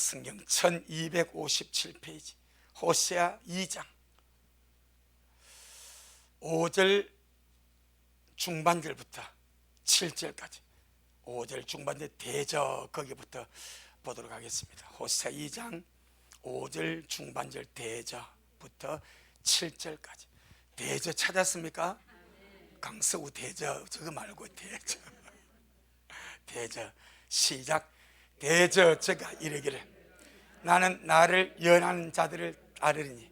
성경 1257페이지 호세아 2장 5절 중반절부터 7절까지 5절 중반절 대저 거기부터 보도록 하겠습니다. 호세아 2장 5절 중반절 대저부터 7절까지. 대저 찾았습니까? 강서구 대저 저거 말고 대저 대저 시작. 대저 저가 이르기를 나는 나를 연하는 자들을 따르리니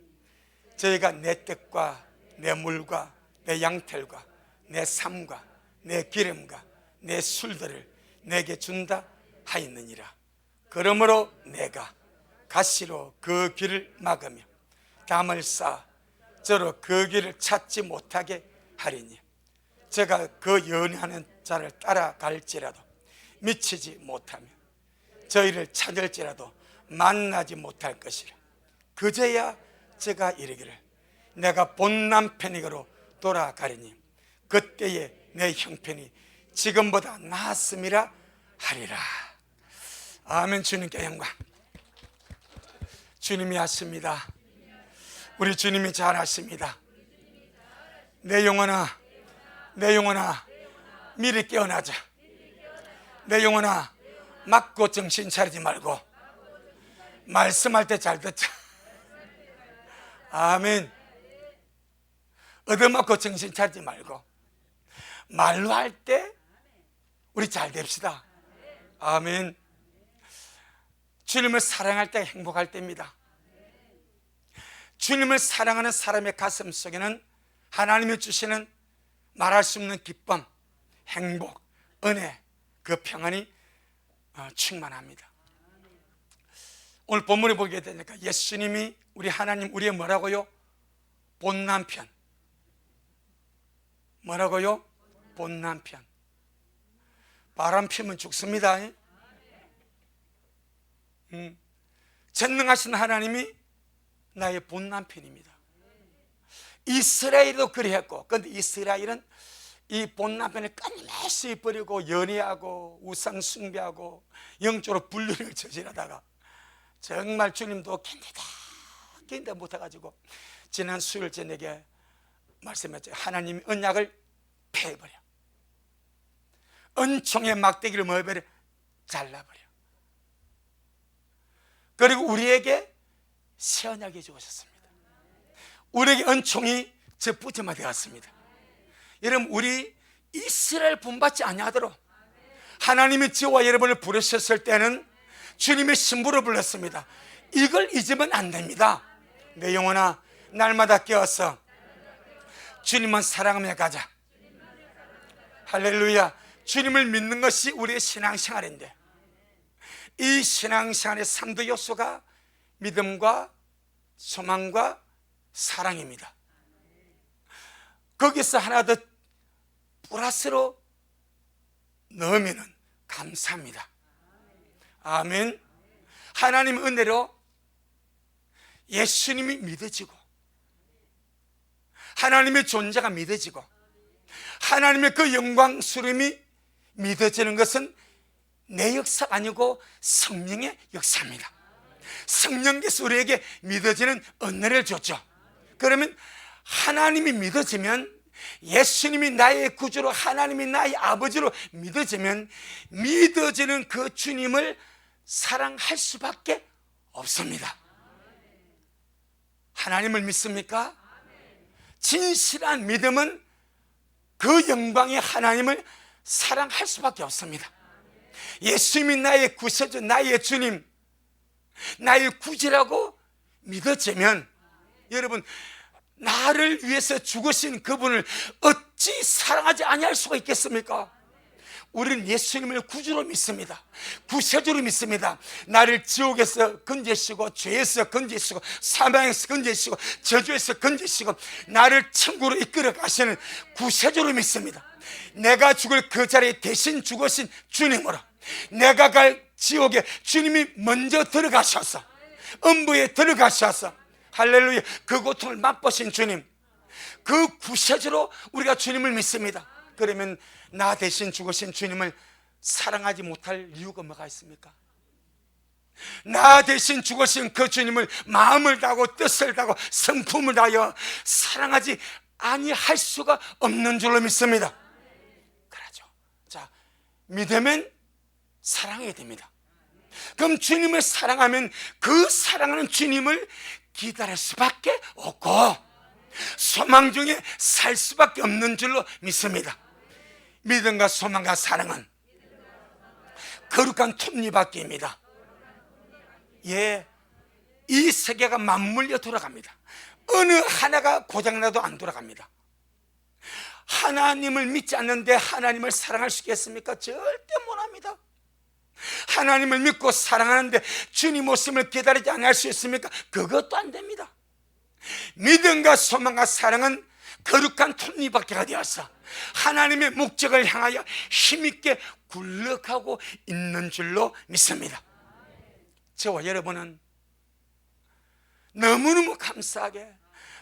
저희가 내 떡과 내 물과 내 양털과 내 삶과 내 기름과 내 술들을 내게 준다 하였느니라. 그러므로 내가 가시로 그 길을 막으며 담을 쌓아 저로 그 길을 찾지 못하게 하리니 제가 그 연애하는 자를 따라갈지라도 미치지 못하며 저희를 찾을지라도 만나지 못할 것이라. 그제야 제가 이르기를 내가 본 남편에게로 돌아가리니 그때에 내 형편이 지금보다 나았음이라 하리라. 아멘. 주님께 영광. 주님이 하십니다. 우리 주님이 잘하십니다. 내 영혼아, 내 영혼아, 미리 깨어나자. 내 영혼아, 맞고 정신 차리지 말고 말씀할 때 잘 듣자. 아멘. 얻어맞고 정신 차리지 말고 말로 할 때 우리 잘 됩시다. 아멘. 주님을 사랑할 때 행복할 때입니다. 주님을 사랑하는 사람의 가슴 속에는 하나님이 주시는 말할 수 없는 기쁨, 행복, 은혜, 그 평안이 충만합니다. 오늘 본문에 보게 되니까 예수님이 우리 하나님, 우리의 뭐라고요? 본 남편. 뭐라고요? 본 남편. 바람 피면 죽습니다. 전능하신 하나님이 나의 본 남편입니다. 이스라엘도 그랬고, 그런데 이스라엘은 이 본 남편을 끊임없이 버리고 연애하고 우상 숭배하고 영적으로 불륜을 저질하다가 정말 주님도 견디다 못해가지고 지난 수요일 저녁에 말씀했죠. 하나님이 언약을 폐해버려, 은총의 막대기를 뭐해버려? 잘라버려. 그리고 우리에게 새 언약이 주어졌습니다. 우리에게 은총이 접붙임화 되었습니다. 여러분, 우리 이스라엘 본받지 아니하도록 하나님이 저와 여러분을 부르셨을 때는 주님의 신부로 불렀습니다. 이걸 잊으면 안 됩니다. 내 영혼아, 날마다 깨어서 주님만 사랑하며 가자. 할렐루야. 주님을 믿는 것이 우리의 신앙생활인데 이 신앙생활의 3대 요소가 믿음과 소망과 사랑입니다. 거기서 하나 더 플러스로 넣으면 감사합니다. 아멘. 하나님 은혜로 예수님이 믿어지고 하나님의 존재가 믿어지고 하나님의 그 영광스러움이 믿어지는 것은 내 역사가 아니고 성령의 역사입니다. 성령께서 우리에게 믿어지는 은혜를 줬죠. 그러면 하나님이 믿어지면, 예수님이 나의 구주로 하나님이 나의 아버지로 믿어지면 믿어지는 그 주님을 사랑할 수밖에 없습니다. 하나님을 믿습니까? 진실한 믿음은 그 영광의 하나님을 사랑할 수밖에 없습니다. 예수님이 나의 구세주, 나의 주님, 나의 구주라고 믿어지면 여러분, 나를 위해서 죽으신 그분을 어찌 사랑하지 아니할 수가 있겠습니까? 우리는 예수님을 구주로 믿습니다. 구세주로 믿습니다. 나를 지옥에서 건지시고 죄에서 건지시고 사망에서 건지시고 저주에서 건지시고 나를 천국으로 이끌어 가시는 구세주로 믿습니다. 내가 죽을 그 자리에 대신 죽으신 주님으로 내가 갈 지옥에 주님이 먼저 들어가셔서 음부에 들어가셔서 할렐루야, 그 고통을 맛보신 주님, 그 구세주로 우리가 주님을 믿습니다. 그러면 나 대신 죽으신 주님을 사랑하지 못할 이유가 뭐가 있습니까? 나 대신 죽으신 그 주님을 마음을 다하고 뜻을 다하고 성품을 다하여 사랑하지 아니할 수가 없는 줄로 믿습니다. 그러죠. 자, 믿으면 사랑해야 됩니다. 그럼 주님을 사랑하면 그 사랑하는 주님을 기다릴 수밖에 없고 소망 중에 살 수밖에 없는 줄로 믿습니다. 믿음과 소망과 사랑은 거룩한 톱니바퀴입니다. 예, 이 세계가 맞물려 돌아갑니다. 어느 하나가 고장나도 안 돌아갑니다. 하나님을 믿지 않는데 하나님을 사랑할 수 있겠습니까? 절대 못합니다. 하나님을 믿고 사랑하는데 주님 오심을 기다리지 않을 수 있습니까? 그것도 안 됩니다. 믿음과 소망과 사랑은 거룩한 톱니바퀴가 되어서 하나님의 목적을 향하여 힘있게 굴러가고 있는 줄로 믿습니다. 저와 여러분은 너무너무 감사하게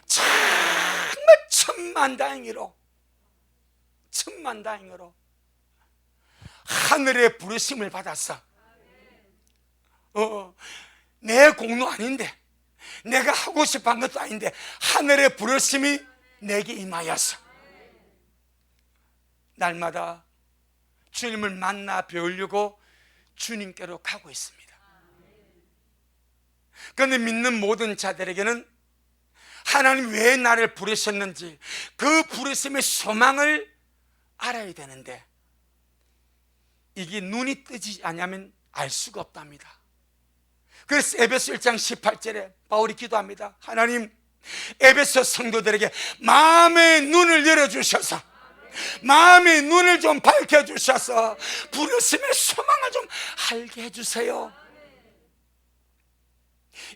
정말 천만다행으로 하늘의 부르심을 받았어. 내 공로 아닌데, 내가 하고 싶어 한 것도 아닌데 하늘의 부르심이 내게 임하였어. 날마다 주님을 만나 배우려고 주님께로 가고 있습니다. 그런데 믿는 모든 자들에게는 하나님 왜 나를 부르셨는지 그 부르심의 소망을 알아야 되는데 이게 눈이 뜨지 않으면 알 수가 없답니다. 그래서 에베소 1장 18절에 바울이 기도합니다. 하나님, 에베소 성도들에게 마음의 눈을 열어주셔서 마음의 눈을 좀 밝혀주셔서 부르심의 소망을 좀 알게 해주세요.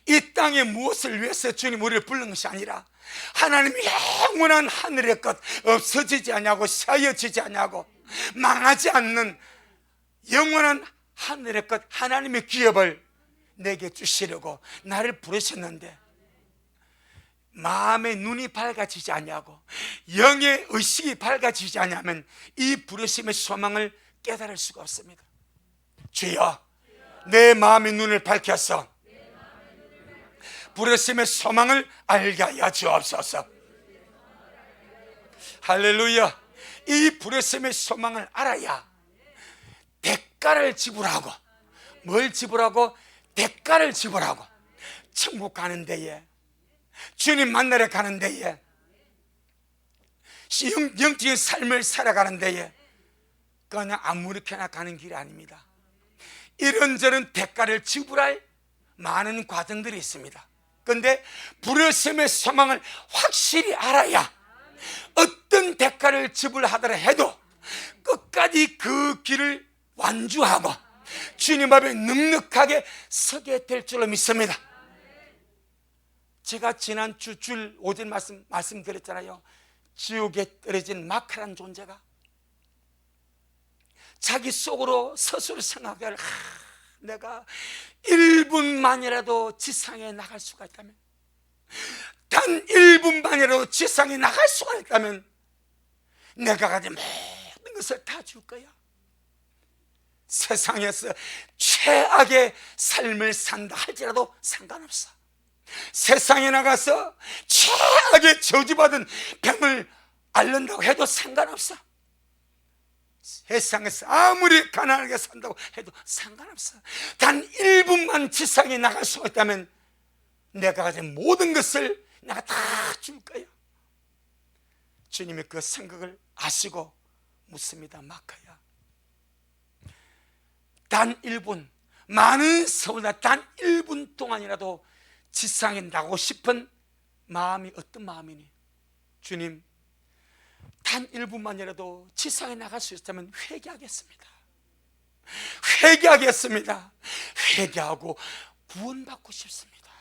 이 땅에 무엇을 위해서 주님 우리를 부른 것이 아니라 하나님이 영원한 하늘의 것, 없어지지 않냐고 쇠어지지 않냐고 망하지 않는 영원한 하늘의 것, 하나님의 기업을 내게 주시려고 나를 부르셨는데 마음의 눈이 밝아지지 않냐고 영의 의식이 밝아지지 않냐면 이 부르심의 소망을 깨달을 수가 없습니다. 주여, 내 마음의 눈을 밝혀서 부르심의 소망을 알게 하여 주옵소서. 할렐루야. 이 부르심의 소망을 알아야 대가를 지불하고, 뭘 지불하고? 대가를 지불하고 천국 가는 데에, 주님 만나러 가는 데에, 영적인 삶을 살아가는 데에 그냥 아무렇게나 가는 길이 아닙니다. 이런저런 대가를 지불할 많은 과정들이 있습니다. 그런데 부르심의 소망을 확실히 알아야 어떤 대가를 지불하더라 해도 끝까지 그 길을 완주하고 주님 앞에 넉넉하게 서게 될 줄로 믿습니다. 제가 지난주 오전 말씀드렸잖아요. 지옥에 떨어진 마카라는 존재가 자기 속으로 스스로 생각할, 내가 1분만이라도 지상에 나갈 수가 있다면, 단 1분만이라도 지상에 나갈 수가 있다면 내가 가진 모든 것을 다 줄 거야. 세상에서 최악의 삶을 산다 할지라도 상관없어. 세상에 나가서 최악의 저주받은 병을 앓는다고 해도 상관없어. 세상에서 아무리 가난하게 산다고 해도 상관없어. 단 1분만 지상에 나갈 수 있다면 내가 가진 모든 것을 내가 다 줄 거야. 주님이 그 생각을 아시고 묻습니다. 마카야, 단 1분, 많은 세월나 단 1분 동안이라도 지상에 나가고 싶은 마음이 어떤 마음이니? 주님, 단 1분만이라도 지상에 나갈 수 있다면 회개하겠습니다. 회개하고 구원받고 싶습니다.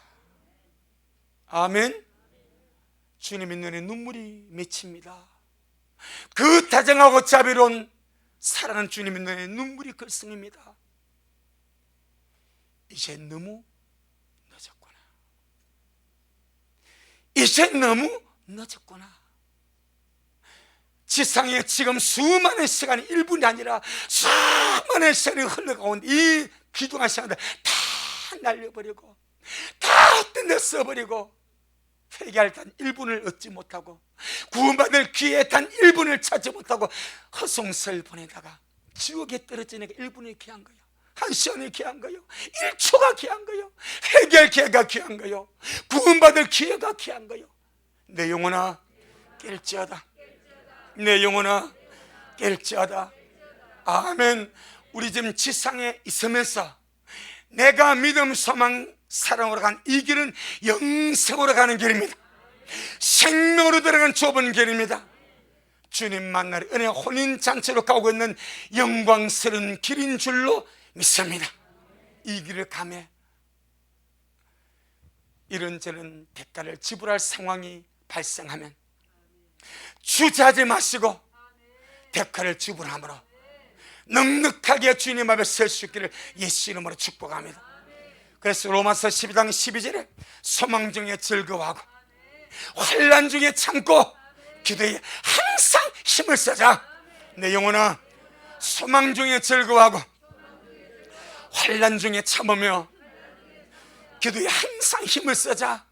아멘. 주님의 눈에 눈물이 맺힙니다. 그 다정하고 자비로운 사랑하는 주님의 눈에 눈물이 글썽입니다. 이제 너무 늦었구나. 지상에 지금 수많은 시간이 1분이 아니라 수많은 시간이 흘러가온 이 귀중한 시간들 다 날려버리고 다 뜯어써버리고 회개할 단 1분을 얻지 못하고 구원받을 기회에 단 1분을 찾지 못하고 허송세를 보내다가 지옥에 떨어지니까 1분이 귀한 거예요. 1시간이 귀한 거예요. 1초가 귀한 거예요. 회개할 기회가 귀한 거예요. 구원받을 기회가 귀한 거예요. 내 영혼아 깰지어다. 내 영혼아 깰지어다. 아멘. 우리 지금 지상에 있으면서 내가 믿음, 소망, 사랑으로 간 이 길은 영생으로 가는 길입니다. 생명으로 들어가는 좁은 길입니다. 주님 만날 은혜 혼인잔치로 가고 있는 영광스러운 길인 줄로 믿습니다. 이 길을 가매 이런저런 대가를 지불할 상황이 발생하면 주저하지 마시고 대가를 지불함으로 넉넉하게 주님 앞에 설 수 있기를 예수 이름으로 축복합니다. 그래서 로마서 12장 12절에 소망 중에 즐거워하고 환난 중에 참고 기도에 항상 힘을 쓰자. 내 영혼아 소망 중에 즐거워하고 환난 중에 참으며 기도에 항상 힘을 쓰자.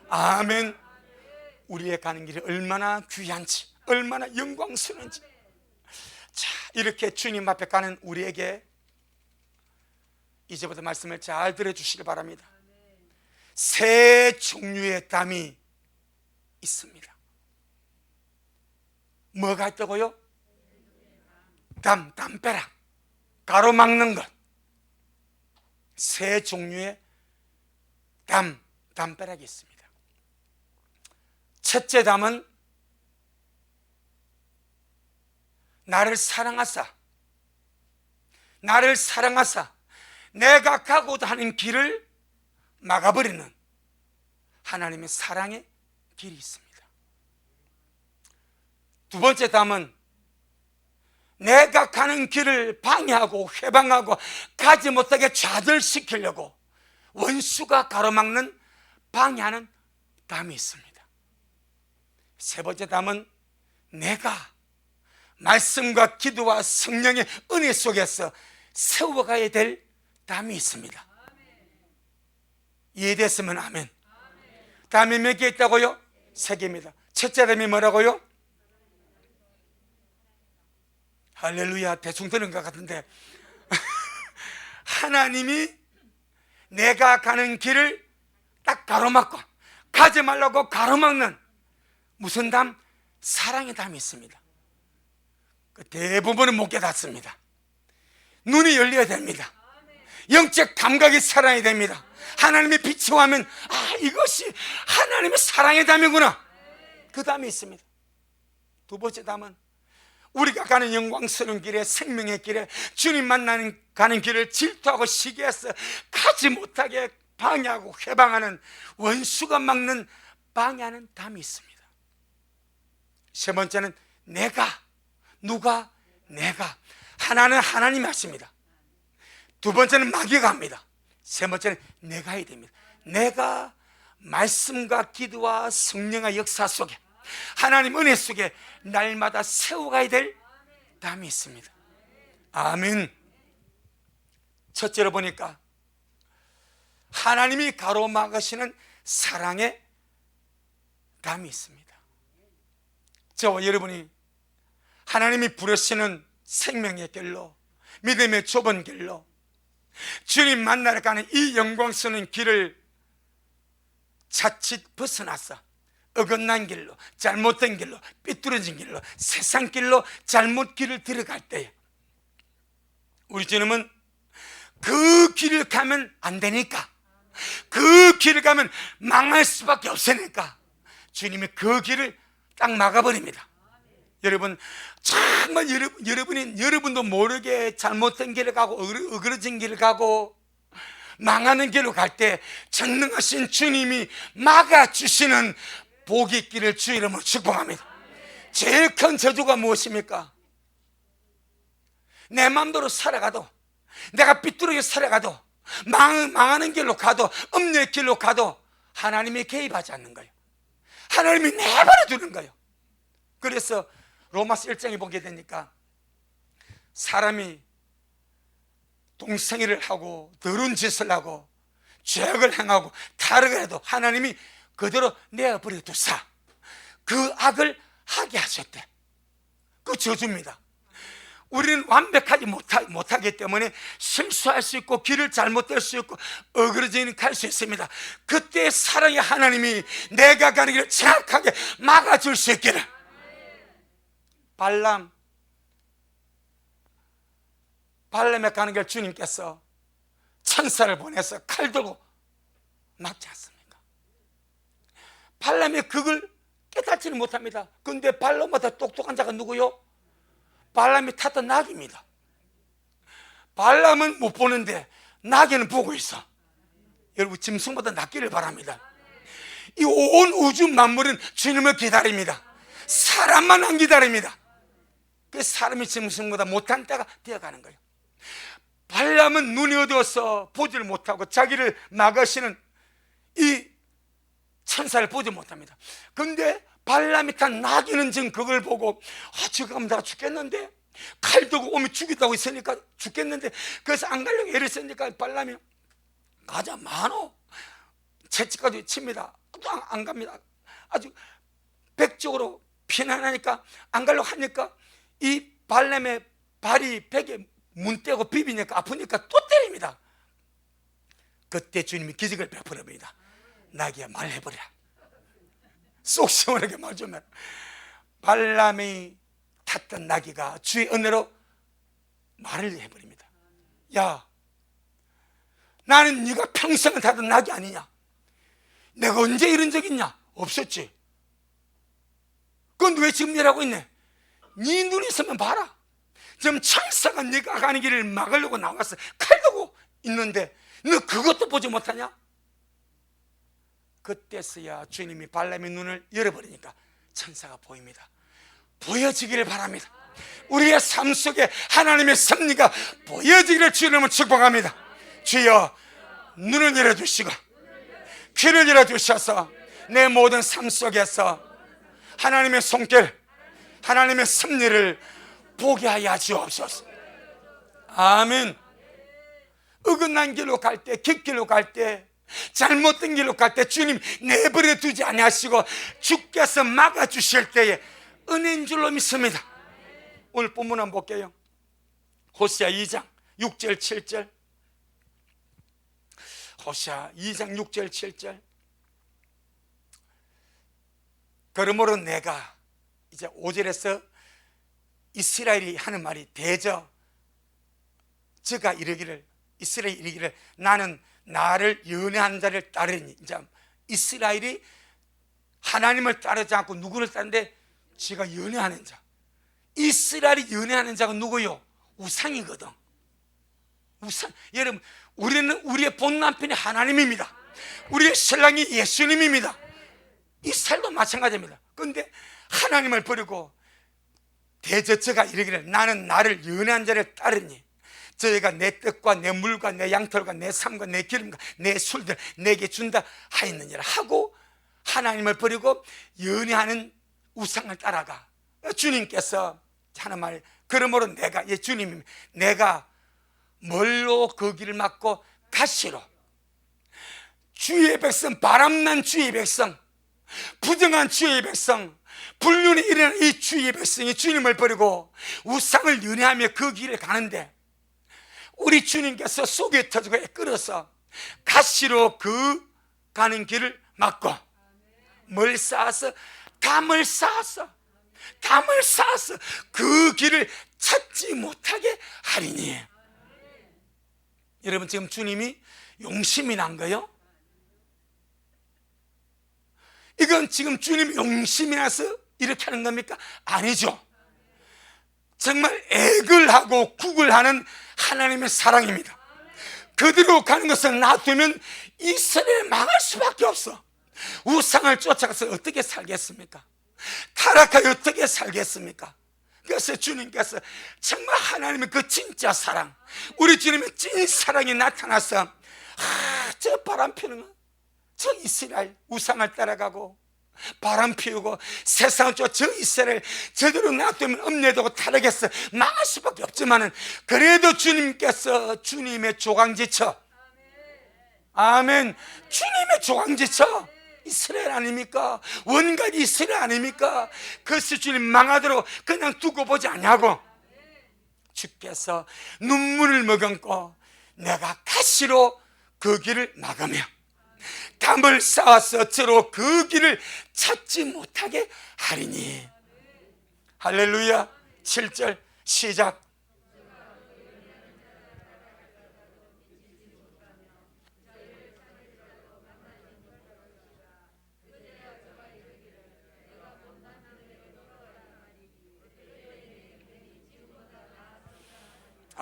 아멘. 우리의 가는 길이 얼마나 귀한지, 얼마나 영광스러운지. 자, 이렇게 주님 앞에 가는 우리에게 이제부터 말씀을 잘 들어주시기 바랍니다. 세 종류의 담이 있습니다. 뭐가 있다고요? 담벼락, 가로막는 것. 세 종류의 담벼락이 있습니다. 첫째 담은 나를 사랑하사 내가 가고자 하는 길을 막아버리는 하나님의 사랑의 길이 있습니다. 두 번째 담은 내가 가는 길을 방해하고 회방하고 가지 못하게 좌절시키려고 원수가 가로막는 방해하는 담이 있습니다. 세 번째 담은 내가 말씀과 기도와 성령의 은혜 속에서 세워가야 될 담이 있습니다. 이해됐으면 아멘. 담이 몇 개 있다고요? 세 개입니다. 첫째 담이 뭐라고요? 할렐루야. 대충 들은 것 같은데 하나님이 내가 가는 길을 딱 가로막고 가지 말라고 가로막는 무슨 담? 사랑의 담이 있습니다. 대부분은 못 깨닫습니다. 눈이 열려야 됩니다. 영적 감각이 살아야 됩니다. 하나님의 빛이 오면 이것이 하나님의 사랑의 담이구나. 그 담이 있습니다. 두 번째 담은 우리가 가는 영광스러운 길에, 생명의 길에, 주님 만나는 가는 길을 질투하고 시기해서 가지 못하게 방해하고 회방하는 원수가 막는 방해하는 담이 있습니다. 세 번째는 내가. 하나는 하나님이 하십니다. 두 번째는 마귀가 합니다. 세 번째는 내가 해야 됩니다. 내가 말씀과 기도와 성령의 역사 속에, 하나님 은혜 속에 날마다 세워가야 될 담이 있습니다. 아멘. 첫째로 보니까 하나님이 가로막으시는 사랑의 담이 있습니다. 저와 여러분이 하나님이 부르시는 생명의 길로, 믿음의 좁은 길로, 주님 만나러 가는 이 영광스러운 길을 자칫 벗어나서 어긋난 길로, 잘못된 길로, 삐뚤어진 길로, 세상 길로 잘못 길을 들어갈 때에 우리 주님은 그 길을 가면 안 되니까, 그 길을 가면 망할 수밖에 없으니까 주님이 그 길을 딱 막아버립니다. 여러분, 정말 여러분도 모르게 잘못된 길을 가고 어그러진 길을 가고 망하는 길로 갈 때 전능하신 주님이 막아주시는 복의 길을 주 이름으로 축복합니다. 제일 큰 저주가 무엇입니까? 내 마음대로 살아가도, 내가 삐뚤어져 살아가도, 망하는 길로 가도, 음녀의 길로 가도 하나님이 개입하지 않는 거예요. 하나님이 내버려 두는 거예요. 그래서 로마서 1장에 보게 되니까 사람이 동성애를 하고 더러운 짓을 하고 죄악을 행하고 타락을 해도 하나님이 그대로 내어버려 두사 그 악을 하게 하셨대. 그 저주입니다. 우리는 완벽하지 못하기 때문에 실수할 수 있고 길을 잘못될 수 있고 어그러지는 갈 수 있습니다. 그때 사랑의 하나님이 내가 가는 길을 정확하게 막아줄 수 있기를. 발람에 가는 길 주님께서 천사를 보내서 칼 들고 막지 않습니까? 발람이 그걸 깨닫지는 못합니다. 그런데 발람보다 똑똑한 자가 누구요? 발람이 탔던 나귀입니다. 발람은 못 보는데 나귀는 보고 있어. 여러분 짐승보다 낫기를 바랍니다. 이 온 우주 만물은 주님을 기다립니다. 사람만 안 기다립니다. 그 사람이 짐승보다 못한 때가 되어가는 거예요. 발람은 눈이 어두워서 보지를 못하고 자기를 막으시는 이 천사를 보지 못합니다. 그런데 발람이 탄 나귀는 지금 그걸 보고 지금 가면 내가 죽겠는데 칼 들고 오면 죽이다고 있으니까 죽겠는데 그래서 안 가려고 애를 쓰니까 발람이 가자 많어 채찍까지 칩니다. 또 안 갑니다. 아주 백적으로 피난하니까 안 가려고 하니까 이 발람의 발이 벽에 문 떼고 비비니까 아프니까 또 때립니다. 그때 주님이 기적을 베풀어버립니다. 나귀야 말해버리라. 쏙 시원하게 말 좀 해라. 발람이 탔던 나귀가 주의 은혜로 말을 해버립니다. 야, 나는 네가 평생을 타던 나귀 아니냐? 내가 언제 이런 적 있냐? 없었지. 그건 왜 지금 일하고 있네? 네 눈이 있으면 봐라. 지금 천사가 네가 가는 길을 막으려고 나왔어. 칼 들고 있는데 너 그것도 보지 못하냐? 그때서야 주님이 발람의 눈을 열어버리니까 천사가 보입니다. 보여지기를 바랍니다. 우리의 삶 속에 하나님의 섭리가 보여지기를 주님을 축복합니다. 주여 눈을 열어주시고 귀를 열어주셔서 내 모든 삶 속에서 하나님의 손길, 하나님의 섭리를 보게 하여 주옵소서. 아멘. 어긋난 길로 갈 때, 깃길로 갈 때, 잘못된 길로 갈 때 주님 내버려 두지 아니하시고 주께서 막아주실 때에 은혜인 줄로 믿습니다. 오늘 본문 한번 볼게요. 호세아 2장 6절 7절. 호세아 2장 6절 7절. 그러므로 내가 이제 5절에서 이스라엘이 하는 말이 대저 저가 이르기를 이스라엘이 이르기를 나는 나를 연애한 자를 따르니. 이제 이스라엘이 하나님을 따르지 않고 누구를 따르는데 지가 연애하는 자. 이스라엘이 연애하는 자가 누구요? 우상이거든. 우상. 여러분 우리는 우리의 본 남편이 하나님입니다. 우리의 신랑이 예수님입니다. 이스라엘도 마찬가지입니다. 그런데 하나님을 버리고 대저처가 이르기를 나는 나를 연애한 자를 따르니 저희가 내 뜻과 내 물과 내 양털과 내 삶과 내 기름과 내 술들 내게 준다 하였느니라 하고 하나님을 버리고 연애하는 우상을 따라가. 주님께서 하는 말 그러므로 내가 주님 내가 뭘로 그 길을 막고 가시로 주의 백성 바람난 주의 백성 부정한 주의 백성 불륜이 일어난 이 주의 백성이 주님을 버리고 우상을 연애하며 그 길을 가는데 우리 주님께서 속에 터지고 끌어서 가시로 그 가는 길을 막고 뭘 쌓아서 담을 쌓아서 그 길을 찾지 못하게 하리니. 여러분 지금 주님이 용심이 난 거요? 이건 지금 주님이 용심이 나서 이렇게 하는 겁니까? 아니죠. 정말 액을 하고 국을 하는 하나님의 사랑입니다. 그대로 가는 것을 놔두면 이스라엘 망할 수밖에 없어. 우상을 쫓아가서 어떻게 살겠습니까? 타락하여 어떻게 살겠습니까? 그래서 주님께서 정말 하나님의 그 진짜 사랑, 우리 주님의 찐 사랑이 나타나서 저 바람 피는 저 이스라엘 우상을 따라가고 바람 피우고 세상을 저 이스라엘 제대로 놔두면 읍내되고 타락해서 망할 수밖에 없지만은, 그래도 주님께서 주님의 조강지처, 아멘, 주님의 조강지처 이스라엘 아닙니까? 원갓 이스라엘 아닙니까? 그래서 주님 망하도록 그냥 두고 보지 아니하고 주께서 눈물을 머금고 내가 가시로 그 길을 막으며 담을 쌓아서 저로 그 길을 찾지 못하게 하리니. 할렐루야. 7절 시작.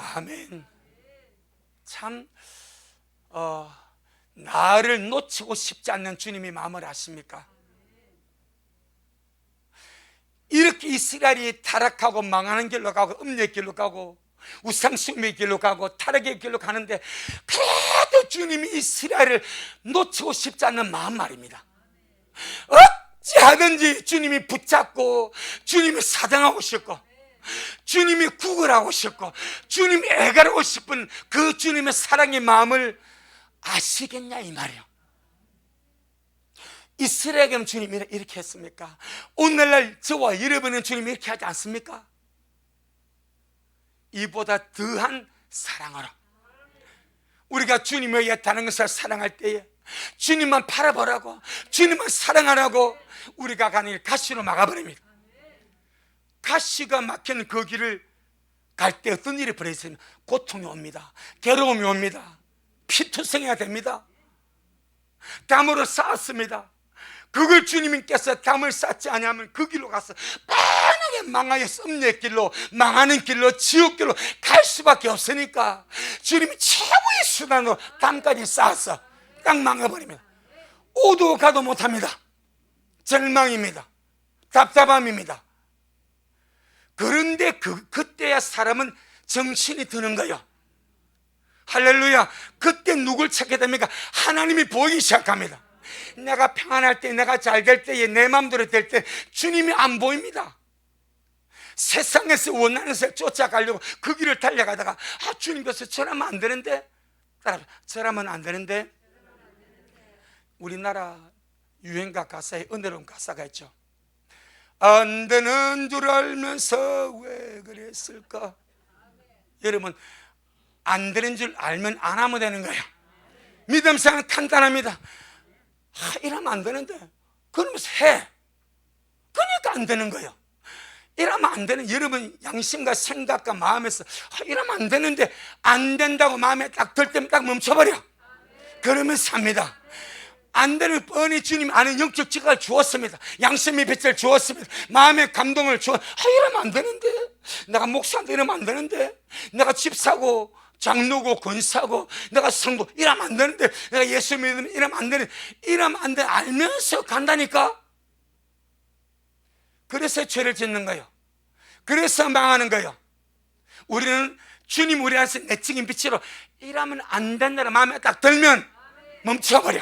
아멘. 참 나를 놓치고 싶지 않는 주님이 마음을 아십니까? 이렇게 이스라엘이 타락하고 망하는 길로 가고 음녀의 길로 가고 우상숭배의 길로 가고 타락의 길로 가는데, 그래도 주님이 이스라엘을 놓치고 싶지 않는 마음 말입니다. 어찌하든지 주님이 붙잡고 주님이 사랑하고 싶고 주님이 구걸하고 싶고 주님이 애가르고 싶은 그 주님의 사랑의 마음을 아시겠냐 이 말이에요. 이스라엘에게 주님이 이렇게 했습니까? 오늘날 저와 여러분은 주님이 이렇게 하지 않습니까? 이보다 더한 사랑으로 우리가 주님을 위해 다른 것을 사랑할 때에 주님만 바라보라고, 주님만 사랑하라고 우리가 가는 길 가시로 막아버립니다. 가시가 막힌 그 길을 갈 때 어떤 일이 벌어지면 고통이 옵니다. 괴로움이 옵니다. 피투성이가 됩니다. 담으로 쌓았습니다. 그걸 주님께서 담을 쌓지 않으면 그 길로 가서 뻔하게 망하여 썸녀의 길로, 망하는 길로, 지옥길로 갈 수밖에 없으니까 주님이 최고의 수단으로 담까지 쌓아서 딱 망해버립니다. 오도 가도 못합니다. 절망입니다. 답답함입니다. 그런데 그때야 사람은 정신이 드는 거예요. 할렐루야. 그때 누굴 찾게 됩니까? 하나님이 보이기 시작합니다. 내가 평안할 때, 내가 잘 될 때에, 내 마음대로 될 때 주님이 안 보입니다. 세상에서 원하는 것을 쫓아가려고 그 길을 달려가다가 주님께서 저라면 안 되는데, 저라면 안 되는데. 우리나라 유행가 가사에 은혜로운 가사가 있죠. 안 되는 줄 알면서 왜 그랬을까? 여러분, 안 되는 줄 알면 안 하면 되는 거예요. 믿음 생활은 간단합니다. 이러면 안 되는데 그러면서 해. 그러니까 안 되는 거예요. 이러면 안 되는, 여러분 양심과 생각과 마음에서 이러면 안 되는데 안 된다고 마음에 딱 들 때면 딱 멈춰버려. 그러면 삽니다. 안 되는 뻔히 주님 아는 영적 지각을 주었습니다. 양심의 빛을 주었습니다. 마음의 감동을 주었. 이러면 안 되는데, 내가 목사인데 이러면 안 되는데, 내가 집사고 장로고 권사고 내가 성부 이러면 안 되는데, 내가 예수 믿으면 이러면 안 되는데, 이러면 안 돼 알면서 간다니까. 그래서 죄를 짓는 거예요. 그래서 망하는 거예요. 우리는 주님 우리 안에서 내적인 빛으로 이러면 안 된다는 마음에 딱 들면 멈춰버려.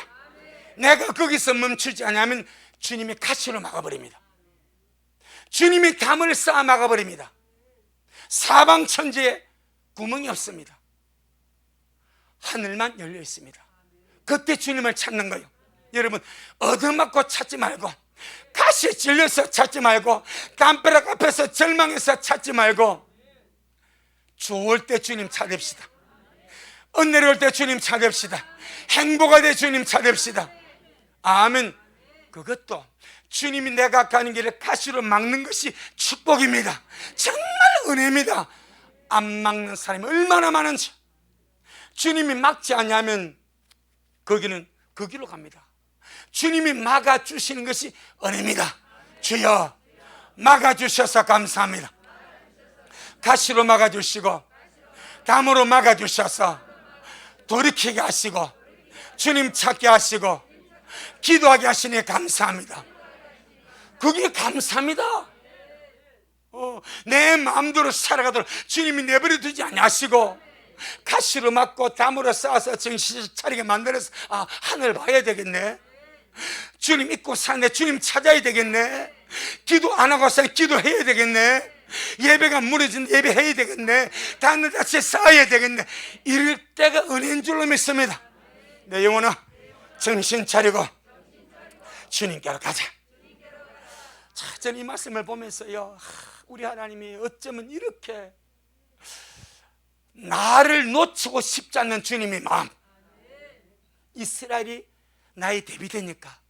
내가 거기서 멈추지 않으면 주님이 가시로 막아버립니다. 주님이 담을 쌓아 막아버립니다. 사방천지에 구멍이 없습니다. 하늘만 열려 있습니다. 그때 주님을 찾는 거예요. 여러분, 얻어맞고 찾지 말고, 가시에 찔려서 찾지 말고, 담벼락 앞에서 절망해서 찾지 말고, 좋을 때 주님 찾읍시다. 은혜로울 때 주님 찾읍시다. 행복할 때 주님 찾읍시다. 아멘. 그것도 주님이 내가 가는 길을 가시로 막는 것이 축복입니다. 정말 은혜입니다. 안 막는 사람이 얼마나 많은지. 주님이 막지 않냐면 거기는 그 길로 갑니다. 주님이 막아주시는 것이 은혜입니다. 주여 막아주셔서 감사합니다. 가시로 막아주시고 담으로 막아주셔서 돌이키게 하시고 주님 찾게 하시고 기도하게 하시니 감사합니다. 그게 감사합니다. 내 마음대로 살아가도록 주님이 내버려 두지 아니하시고 가시로 막고 담으로 쌓아서 정신 차리게 만들어서 하늘 봐야 되겠네. 주님 믿고 사네. 주님 찾아야 되겠네. 기도 안 하고 사네. 기도해야 되겠네. 예배가 무너진 예배해야 되겠네. 닿는 자체 쌓아야 되겠네. 이럴 때가 은혜인 줄로 믿습니다. 내 영혼아, 정신 차리고 주님께로 가자. 자, 저는 이 말씀을 보면서요, 우리 하나님이 어쩌면 이렇게 나를 놓치고 싶지 않는 주님의 마음. 이스라엘이 나의 대비되니까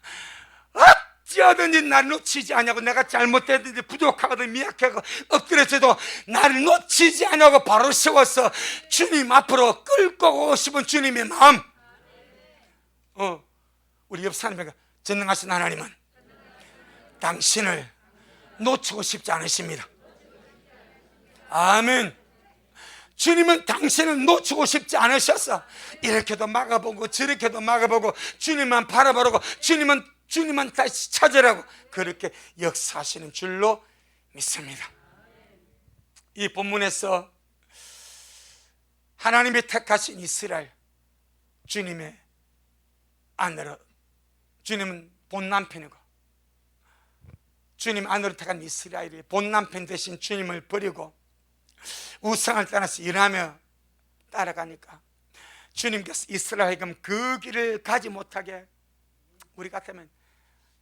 어찌하든지 나를 놓치지 않냐고, 내가 잘못했든지 부족하거든 미약하고 엎드려져도 나를 놓치지 않냐고 바로 세워서 주님 앞으로 끌고 오고 싶은 주님의 마음. 우리 옆 사람에게, 전능하신 하나님은 당신을 놓치고 싶지 않으십니다. 아멘. 주님은 당신을 놓치고 싶지 않으셔서 이렇게도 막아보고 저렇게도 막아보고 주님만 바라보고 주님만 다시 찾으라고 그렇게 역사하시는 줄로 믿습니다. 이 본문에서 하나님이 택하신 이스라엘, 주님의 아내로, 주님은 본남편이고 주님 아내로 택한 이스라엘이 본남편 대신 주님을 버리고 우상을 따라서 일하며 따라가니까 주님께서 이스라엘에게 그 길을 가지 못하게, 우리 같으면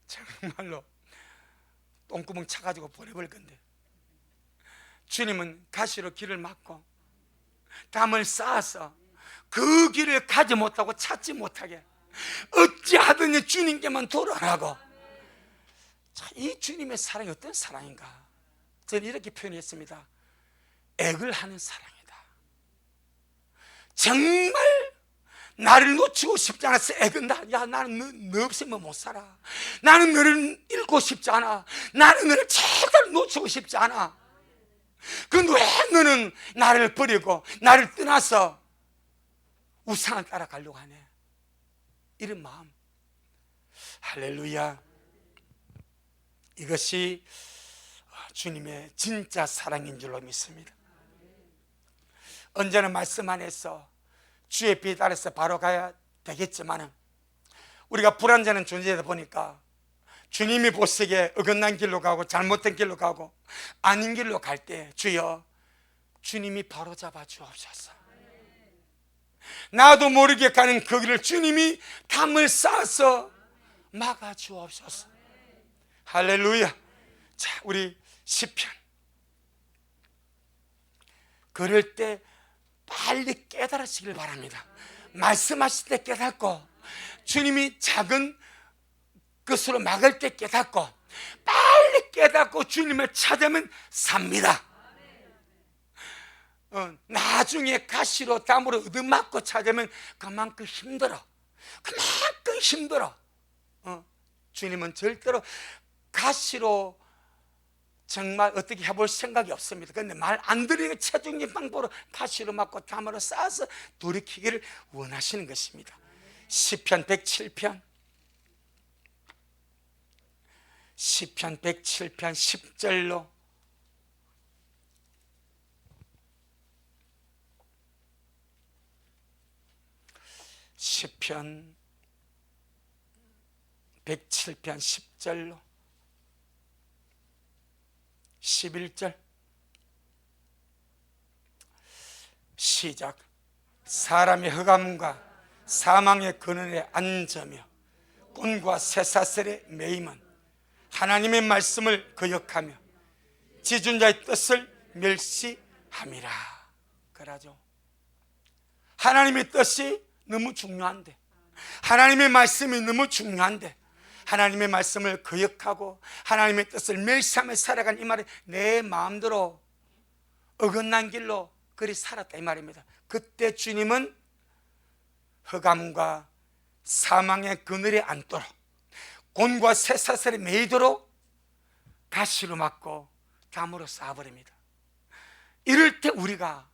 정말로 똥구멍 차가지고 보내버릴 건데, 주님은 가시로 길을 막고 담을 쌓아서 그 길을 가지 못하고 찾지 못하게 어찌하든지 주님께만 돌아가고. 자, 이 주님의 사랑이 어떤 사랑인가? 저는 이렇게 표현했습니다. 액을 하는 사랑이다. 정말 나를 놓치고 싶지 않아서 액은 나는 너 없으면 못 살아. 나는 너를 잃고 싶지 않아. 나는 너를 제대로 놓치고 싶지 않아. 그런데 왜 너는 나를 버리고 나를 떠나서 우상을 따라가려고 하네? 이런 마음. 할렐루야. 이것이 주님의 진짜 사랑인 줄로 믿습니다. 언제나 말씀 안에서 주의 빛 아래서 바로 가야 되겠지만, 우리가 불완전한 존재다 보니까 주님이 보시기에 어긋난 길로 가고 잘못된 길로 가고 아닌 길로 갈 때, 주여 주님이 바로 잡아 주옵소서. 나도 모르게 가는 그 길을 주님이 담을 쌓아서 막아 주옵소서. 할렐루야. 자, 우리 시편, 그럴 때 빨리 깨달으시길 바랍니다. 말씀하실 때 깨닫고, 주님이 작은 것으로 막을 때 깨닫고, 빨리 깨닫고 주님을 찾으면 삽니다. 나중에 가시로 담으로 얻어맞고 찾으면 그만큼 힘들어. 그만큼 힘들어. 주님은 절대로 가시로 정말 어떻게 해볼 생각이 없습니다. 그런데 말 안 들으니까 체중의 방법으로 가시로 막고 담으로 쌓아서 돌이키기를 원하시는 것입니다. 시편 107편 10절로 시편 107편 10절로 11절 시작. 사람의 흑암과 사망의 근원에 앉으며 꾼과 쇠사슬에 매임은 하나님의 말씀을 거역하며 지존자의 뜻을 멸시함이라. 그러죠. 하나님의 뜻이 너무 중요한데, 하나님의 말씀이 너무 중요한데 하나님의 말씀을 거역하고 하나님의 뜻을 멸시하며 살아간 이 말은 내 마음대로 어긋난 길로 그리 살았다 이 말입니다. 그때 주님은 흑암과 사망의 그늘에 앉도록 곤과 쇠사슬에 매이도록 가시로 막고 담으로 쌓아버립니다. 이럴 때 우리가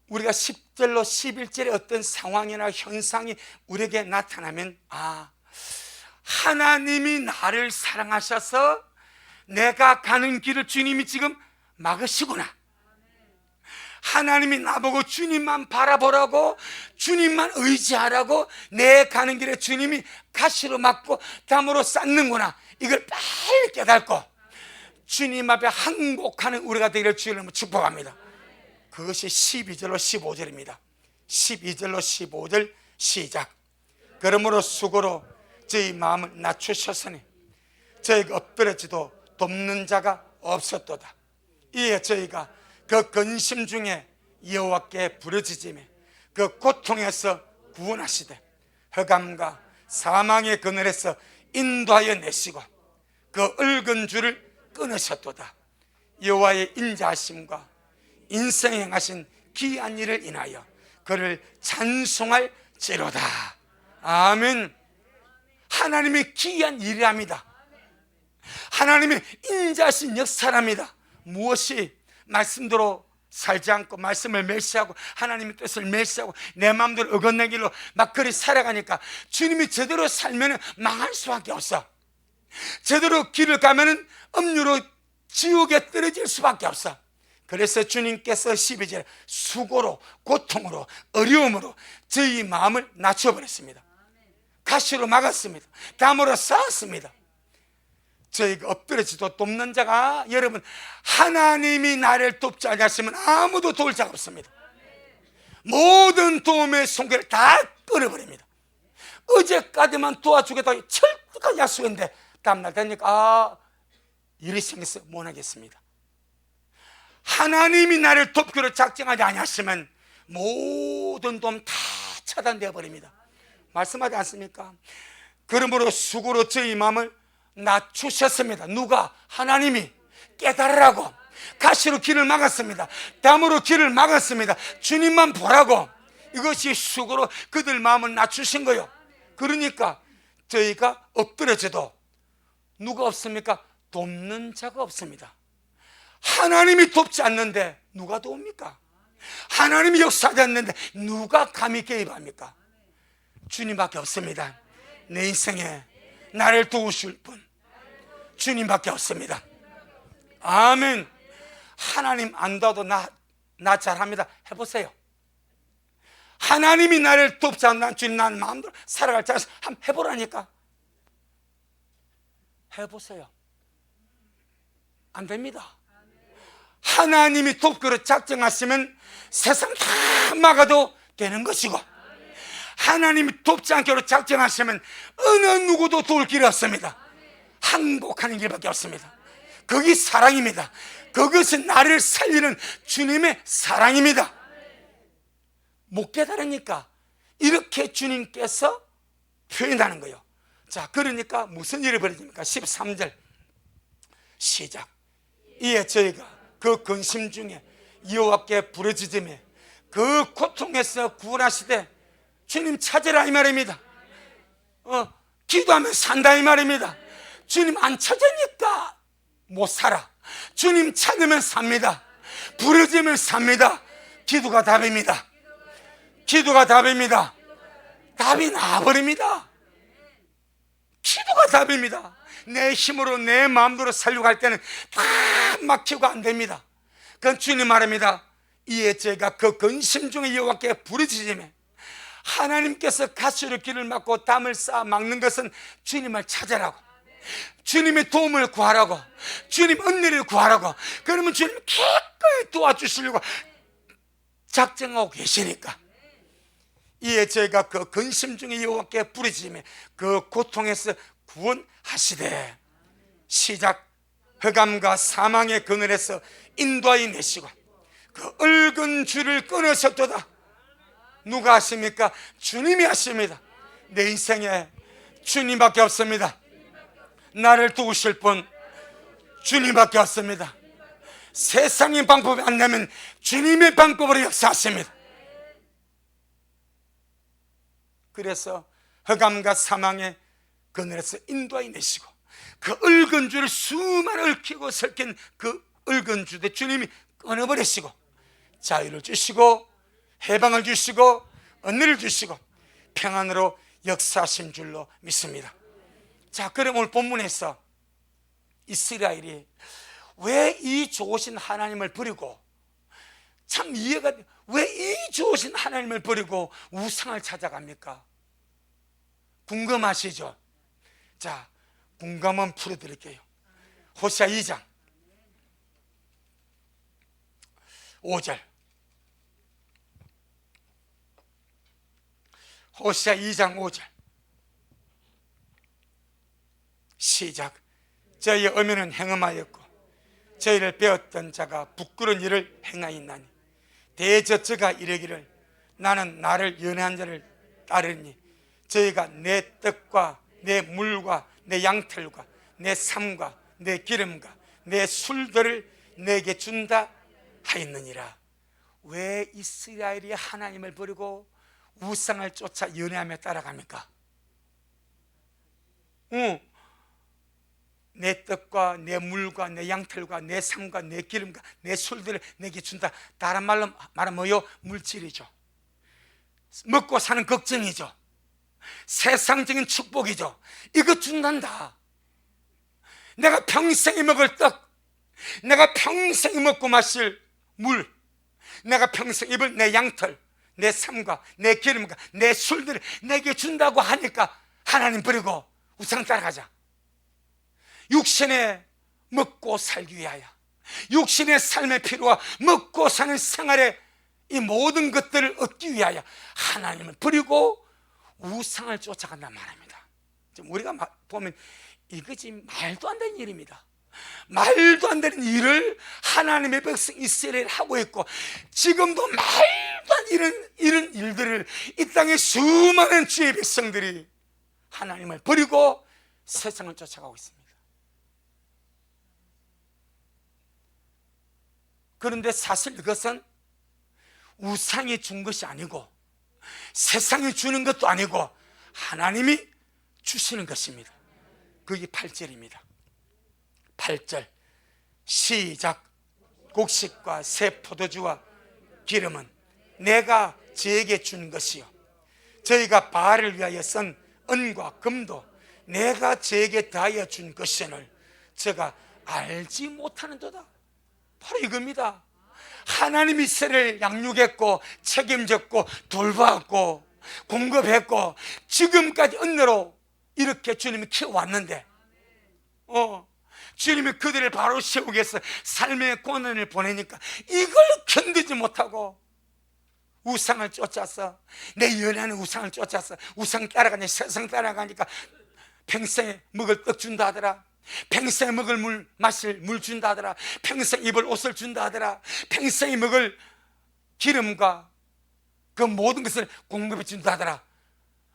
10절로 11절에 어떤 상황이나 현상이 우리에게 나타나면, 하나님이 나를 사랑하셔서 내가 가는 길을 주님이 지금 막으시구나. 하나님이 나보고 주님만 바라보라고, 주님만 의지하라고, 내 가는 길에 주님이 가시로 막고 담으로 쌓는구나, 이걸 빨리 깨닫고 주님 앞에 항복하는 우리가 되기를 주님으로 축복합니다. 그것이 12절로 15절입니다 12절로 15절 시작. 그러므로 수고로 저희 마음을 낮추셨으니 저희가 엎드려지도 돕는 자가 없었도다. 이에 저희가 그 근심 중에 여호와께 부르짖으며 그 고통에서 구원하시되 흑암과 사망의 그늘에서 인도하여 내시고 그 얽은 줄을 끊으셨도다. 여호와의 인자하심과 인생에 행하신 기이한 일을 인하여 그를 찬송할지로다. 아멘. 하나님의 기이한 일이랍니다. 하나님의 인자하신 역사랍니다. 무엇이 말씀대로 살지 않고 말씀을 멸시하고 하나님의 뜻을 멸시하고 내 마음대로 어긋낸 길로 막 그리 살아가니까 주님이 제대로 살면 망할 수밖에 없어. 제대로 길을 가면 음유로 지옥에 떨어질 수밖에 없어. 그래서 주님께서 12절에 수고로 고통으로 어려움으로 저희 마음을 낮춰버렸습니다. 가시로 막았습니다. 담으로 쌓았습니다. 저희가 엎드려지도 돕는 자가, 여러분, 하나님이 나를 돕지 않으시면 아무도 도울 자가 없습니다. 모든 도움의 손길을 다 끊어버립니다. 어제까지만 도와주겠다고 철저하게 약속했는데 다음날 되니까 일이 생겨서 못하겠습니다. 하나님이 나를 돕기로 작정하지 아니하시면 모든 도움 다 차단되어 버립니다. 말씀하지 않습니까? 그러므로 수고로 저희 마음을 낮추셨습니다. 누가? 하나님이. 깨달으라고 가시로 길을 막았습니다. 담으로 길을 막았습니다. 주님만 보라고. 이것이 수고로 그들 마음을 낮추신 거예요. 그러니까 저희가 엎드려져도 누가 없습니까? 돕는 자가 없습니다. 하나님이 돕지 않는데 누가 도웁니까? 하나님이 역사하지 않는데 누가 감히 개입합니까? 주님밖에 없습니다. 내 인생에 나를 도우실 분 주님밖에 없습니다. 아멘. 하나님 안 도와도 나 잘합니다. 해보세요. 하나님이 나를 돕지 않는 주님, 난 마음대로 살아갈 자를 한번 해보라니까. 해보세요. 안 됩니다. 하나님이 돕기로 작정하시면 세상 다 막아도 되는 것이고, 하나님이 돕지 않기로 작정하시면 어느 누구도 도울 길이 없습니다. 항복하는 길밖에 없습니다. 그게 사랑입니다. 그것은 나를 살리는 주님의 사랑입니다. 못 깨달으니까 이렇게 주님께서 표현하는 거예요. 자, 그러니까 무슨 일이 벌어집니까? 13절 시작. 이에 저희가 그 근심 중에 여호와께 부르짖으며 그 고통에서 구원하시되 주님 찾으라 이 말입니다. 기도하면 산다 이 말입니다. 주님 안 찾으니까 못 살아. 주님 찾으면 삽니다. 부르짖으면 삽니다. 기도가 답입니다. 기도가 답입니다. 답이 나와버립니다. 기도가 답입니다. 내 힘으로 내 마음대로 살려고 할 때는 다 막히고 안 됩니다. 그건 주님 말입니다. 이에 제가 그 근심 중에 여호와께 부르짖으며 하나님께서 가시로 길을 막고 담을 쌓아 막는 것은 주님을 찾으라고, 주님의 도움을 구하라고, 주님 은혜를 구하라고. 그러면 주님 기꺼이 도와주시려고 작정하고 계시니까. 이에 저희가 그 근심 중에 여호와께 부르짖으며 그 고통에서 구원하시되 시작. 흑암과 사망의 그늘에서 인도하여 내시고 그 얽은 줄을 끊으셨도다. 누가 하십니까? 주님이 하십니다. 내 인생에 주님밖에 없습니다. 나를 도우실 분 주님밖에 없습니다. 세상의 방법이 안 되면 주님의 방법으로 역사하십니다. 그래서 흑암과 사망의 그늘에서 인도하여 내시고 그 얽은 줄을 수많이 얽히고 설킨 그 얽은 줄에 주님이 끊어버리시고 자유를 주시고 해방을 주시고 은혜를 주시고 평안으로 역사하신 줄로 믿습니다. 자, 그럼 오늘 본문에서 이스라엘이 왜 이 좋으신 하나님을 버리고 참 이해가 돼. 왜 이 좋으신 하나님을 버리고 우상을 찾아갑니까? 궁금하시죠? 자, 궁금은 풀어드릴게요. 호세아 2장 5절. 호세아 2장 5절 시작. 저희의 어미는 행음하였고 저희를 배웠던 자가 부끄러운 일을 행하였나니 대저처가 이르기를 나는 나를 연애한 자를 따르니 저희가 내 떡과 내 물과 내 양털과 내 삶과 내 기름과 내 술들을 내게 준다 하였느니라. 왜 이스라엘이 하나님을 버리고 우상을 쫓아 연애하며 따라갑니까? 내 떡과 내 물과 내 양털과 내 삶과 내 기름과 내 술들을 내게 준다. 다른 말로 말하면 뭐요? 물질이죠. 먹고 사는 걱정이죠. 세상적인 축복이죠. 이거 준단다. 내가 평생에 먹을 떡, 내가 평생에 먹고 마실 물, 내가 평생 입을 내 양털, 내 삶과 내 기름과 내 술들을 내게 준다고 하니까 하나님 버리고 우상 따라가자. 육신에 먹고 살기 위하여, 육신의 삶의 필요와 먹고 사는 생활의 이 모든 것들을 얻기 위하여 하나님을 버리고 우상을 쫓아간단 말입니다. 지금 우리가 보면 이것이 말도 안 되는 일입니다. 말도 안 되는 일을 하나님의 백성 이스라엘이 하고 있고, 지금도 말도 안 되는 이런 일들을 이 땅의 수많은 주의 백성들이 하나님을 버리고 세상을 쫓아가고 있습니다. 그런데 사실 이것은 우상이 준 것이 아니고 세상이 주는 것도 아니고 하나님이 주시는 것입니다. 그게 8절입니다. 8절 시작. 곡식과 새 포도주와 기름은 내가 저에게 준 것이요 저희가 바알을 위하여 쓴 은과 금도 내가 저에게 다하여 준 것이오늘 저가 알지 못하는도다. 바로 이겁니다. 하나님이 이스라엘을 양육했고 책임졌고 돌보았고 공급했고 지금까지 은혜로 이렇게 주님이 키워왔는데 주님이 그들을 바로 세우기 위해서 삶의 고난을 보내니까 이걸 견디지 못하고 우상을 쫓아서 내 연애하는 우상을 쫓아서 우상 따라가니 세상 따라가니까 평생에 먹을 떡 준다 하더라, 평생에 먹을 물 마실 물 준다 하더라, 평생 입을 옷을 준다 하더라, 평생에 먹을 기름과 그 모든 것을 공급해 준다 하더라.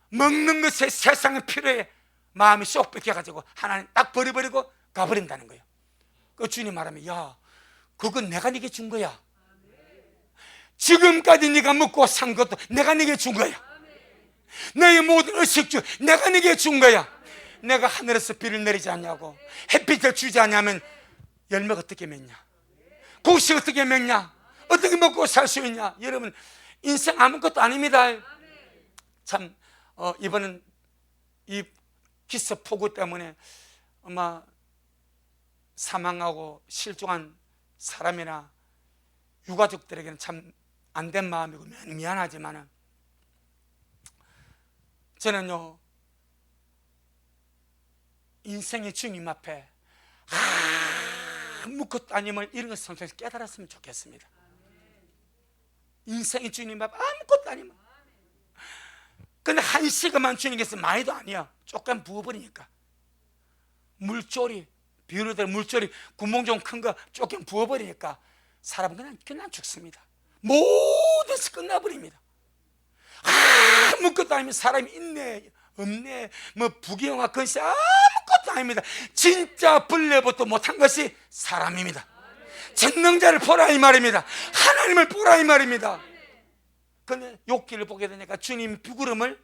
먹는 것에 세상의 필요에 마음이 쏙 뺏겨가지고 하나님 딱 버려버리고 가버린다는 거예요. 그 주님 말하면 야 그건 내가 네게 준 거야. 지금까지 네가 먹고 산 것도 내가 네게 준 거야. 너의 모든 의식주 내가 네게 준 거야. 내가 하늘에서 비를 내리지 않냐고 햇빛을 주지 않냐면 열매가 어떻게 맺냐, 곡식 어떻게 맺냐, 어떻게 먹고 살 수 있냐. 여러분 인생 아무것도 아닙니다. 참 이번은 이 기습 폭우 때문에 아마 사망하고 실종한 사람이나 유가족들에게는 참 안 된 마음이고 미안하지만 저는요 인생의 주님 앞에 아무것도 아님을 이런 것을 성경에서 깨달았으면 좋겠습니다. 인생의 주님 앞에 아무것도 아니면, 근데 한 시간만 주님께서 많이도 아니야. 조금 부어버리니까 물조리, 비유로 된 물조리 구멍 좀 큰 거 조금 부어버리니까 사람은 그냥 죽습니다. 모든 것이 끝나버립니다. 아무것도 아니면 사람이 있네 없네 뭐 부귀영화 건시 아무것도 아닙니다. 진짜 벌레부터 못한 것이 사람입니다. 전능자를 보라 이 말입니다. 하나님을 보라 이 말입니다. 근데 욥기를 보게 되니까 주님 비구름을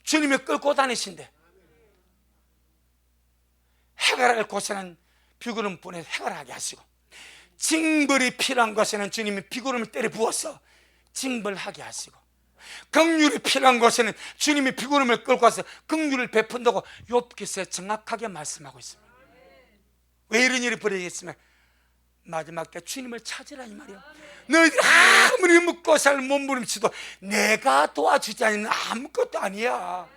주님이 끌고 다니신대. 해갈할 곳에는 비구름 보내서 해갈하게 하시고, 징벌이 필요한 곳에는 주님이 비구름을 때려 부어서 징벌하게 하시고, 긍휼이 필요한 곳에는 주님이 비구름을 끌고 와서 긍휼을 베푼다고 욥기서에 정확하게 말씀하고 있습니다. 왜 이런 일이 벌어지겠으면 마지막 때 주님을 찾으라 이 말이야. 너희들이 아무리 묻고 살 몸부림치도 내가 도와주지 않으면 아무것도 아니야.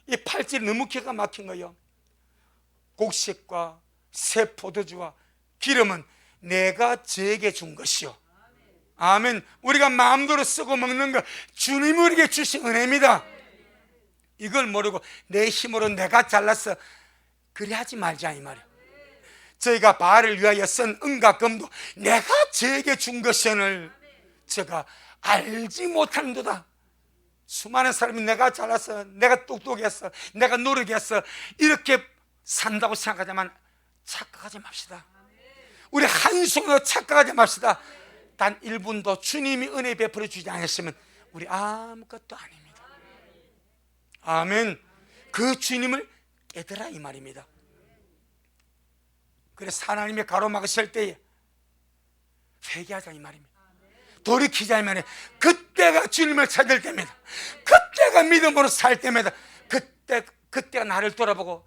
이 팔찌 너무 기가 막힌 거예요. 곡식과 새 포도주와 기름은 내가 저에게 준 것이요. 아멘. 우리가 마음대로 쓰고 먹는 거 주님이 우리에게 주신 은혜입니다. 이걸 모르고 내 힘으로 내가 잘났어 그리 하지 말자 이 말이에요. 저희가 바알을 위하여 쓴 은과 금도 내가 저에게 준 것이오늘 제가 알지 못하는도다. 수많은 사람이 내가 잘났어, 내가 똑똑했어, 내가 노력했어 이렇게 산다고 생각하지만 착각하지 맙시다. 우리 한순간도 착각하지 맙시다. 단 1분도 주님이 은혜 베풀어 주지 않으시면 우리 아무것도 아닙니다. 아멘. 그 주님을 깨달아 이 말입니다. 그래서 하나님이 가로막으실 때에 회개하자 이 말입니다. 돌이키자 이 말이에요. 그때가 주님을 찾을 때입니다. 그때가 믿음으로 살 때입니다. 그때가 나를 돌아보고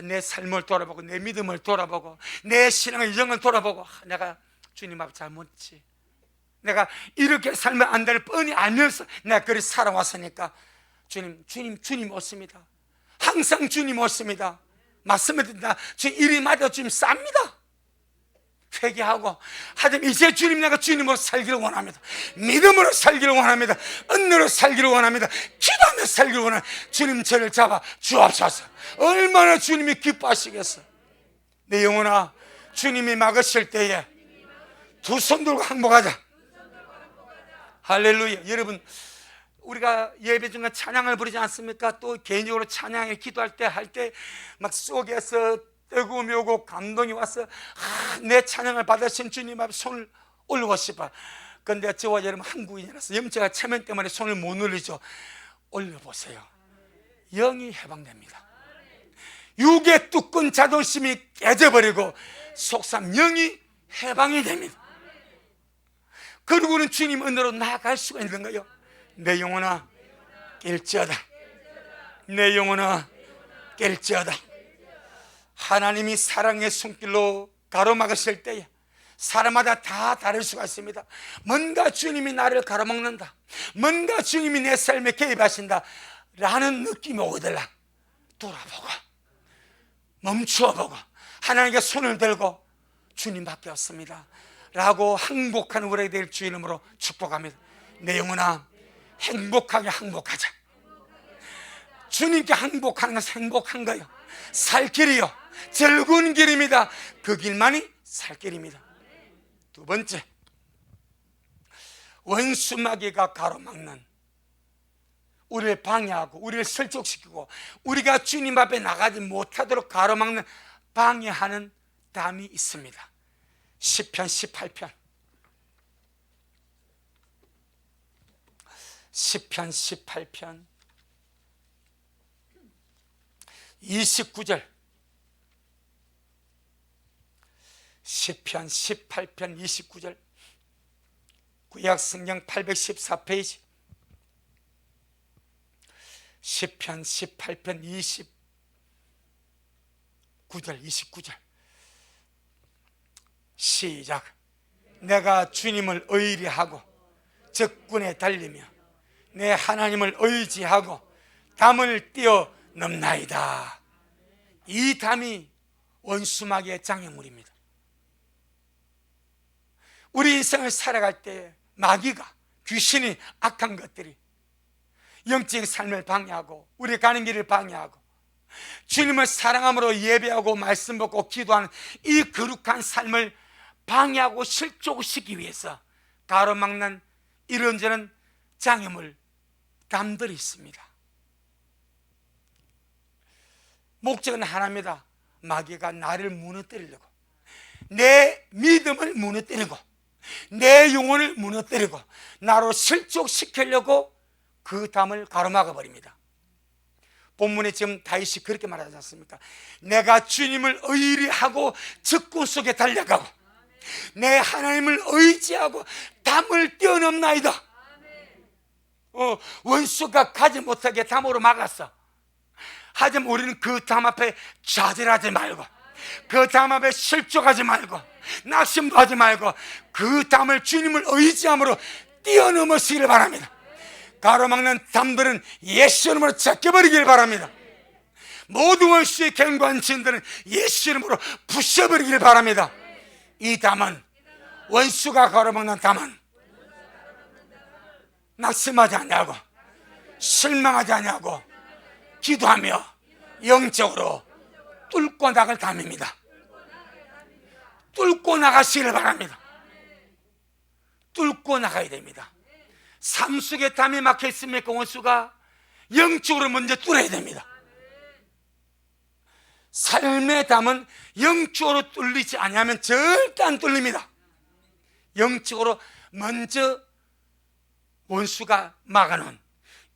내 삶을 돌아보고 내 믿음을 돌아보고 내 신앙의 영을 돌아보고 내가 주님 앞에 잘못했지, 내가 이렇게 살면 안 될 뻔히 알면서 내가 그리 살아왔으니까 주님 오십니다. 항상 주님 오십니다. 맞습니다. 일이마다 주님 쌉니다. 회개하고 하여튼 이제 주님 내가 주님으로 살기를 원합니다. 믿음으로 살기를 원합니다. 은혜로 살기를 원합니다. 기도하며 살기를 원합니다. 주님 저를 잡아 주옵소서. 얼마나 주님이 기뻐하시겠어. 내 영혼아, 주님이 막으실 때에 두 손 들고 항복하자. 할렐루야. 여러분, 우리가 예배 중에 찬양을 부르지 않습니까? 또 개인적으로 찬양에 기도할 때 막 속에서 뜨거움이 오고 감동이 와서 내 찬양을 받으신 주님 앞에 손을 올리고 싶어. 그런데 저와 여러분 한국인이라서 염증과 체면 때문에 손을 못 올리죠. 올려보세요. 영이 해방됩니다. 육의 뚜껑 자존심이 깨져버리고 속삼 영이 해방이 됩니다. 그리고는 주님 은혜로 나아갈 수가 있는 거예요. 내 영혼아 깰지어다. 내 영혼아 깰지어다. 하나님이 사랑의 손길로 가로막으실 때에 사람마다 다 다를 수가 있습니다. 뭔가 주님이 나를 가로막는다, 뭔가 주님이 내 삶에 개입하신다 라는 느낌이 오더라. 돌아보고 멈추어보고 하나님께 손을 들고 주님밖에 없습니다 라고 항복하는 우리에게 될 주 이름으로 축복합니다. 내 영혼아 행복하게 항복하자. 주님께 항복하는 것은 행복한 거예요. 살 길이요, 즐거운 길입니다. 그 길만이 살 길입니다. 두 번째, 원수마귀가 가로막는, 우리를 방해하고 우리를 설득시키고 우리가 주님 앞에 나가지 못하도록 가로막는, 방해하는 담이 있습니다. 시편 18편, 시편 18편 29절, 시편 18편 29절, 구약성경 814페이지, 시편 18편 29절 시작. 내가 주님을 의리하고 적군에 달리며 내 하나님을 의지하고 담을 뛰어넘나이다. 이 담이 원수마귀의 장애물입니다. 우리 인생을 살아갈 때 마귀가, 귀신이, 악한 것들이 영적인 삶을 방해하고 우리 가는 길을 방해하고 주님을 사랑함으로 예배하고 말씀 듣고 기도하는 이 거룩한 삶을 방해하고 실족시키기 위해서 가로막는 이런저런 장애물, 담들이 있습니다. 목적은 하나입니다. 마귀가 나를 무너뜨리려고, 내 믿음을 무너뜨리고 내 영혼을 무너뜨리고 나로 실족시키려고 그 담을 가로막아 버립니다. 본문에 지금 다윗이 그렇게 말하지 않습니까? 내가 주님을 의리하고 적군 속에 달려가고 내 하나님을 의지하고 담을 뛰어넘나이다. 원수가 가지 못하게 담으로 막았어. 하지만 우리는 그 담 앞에 좌절하지 말고 그 담 앞에 실족하지 말고 낙심도 하지 말고 그 담을 주님을 의지함으로 뛰어넘으시기를 바랍니다. 가로막는 담들은 예수 이름으로 제껴버리기를 바랍니다. 모든 원수의 견고한 진들은 예수 이름으로 부셔버리기를 바랍니다. 이 담은, 원수가 가로막는 담은 낙심하지 않냐고, 실망하지 않냐고 기도하며 영적으로 뚫고 나갈 담입니다. 뚫고 나가시기를 바랍니다. 뚫고 나가야 됩니다. 삶 속에 담이 막혀 있습니까? 원수가 영적으로 먼저 뚫어야 됩니다. 삶의 담은 영적으로 뚫리지 않으면 절대 안 뚫립니다. 영적으로 먼저 원수가 막아놓은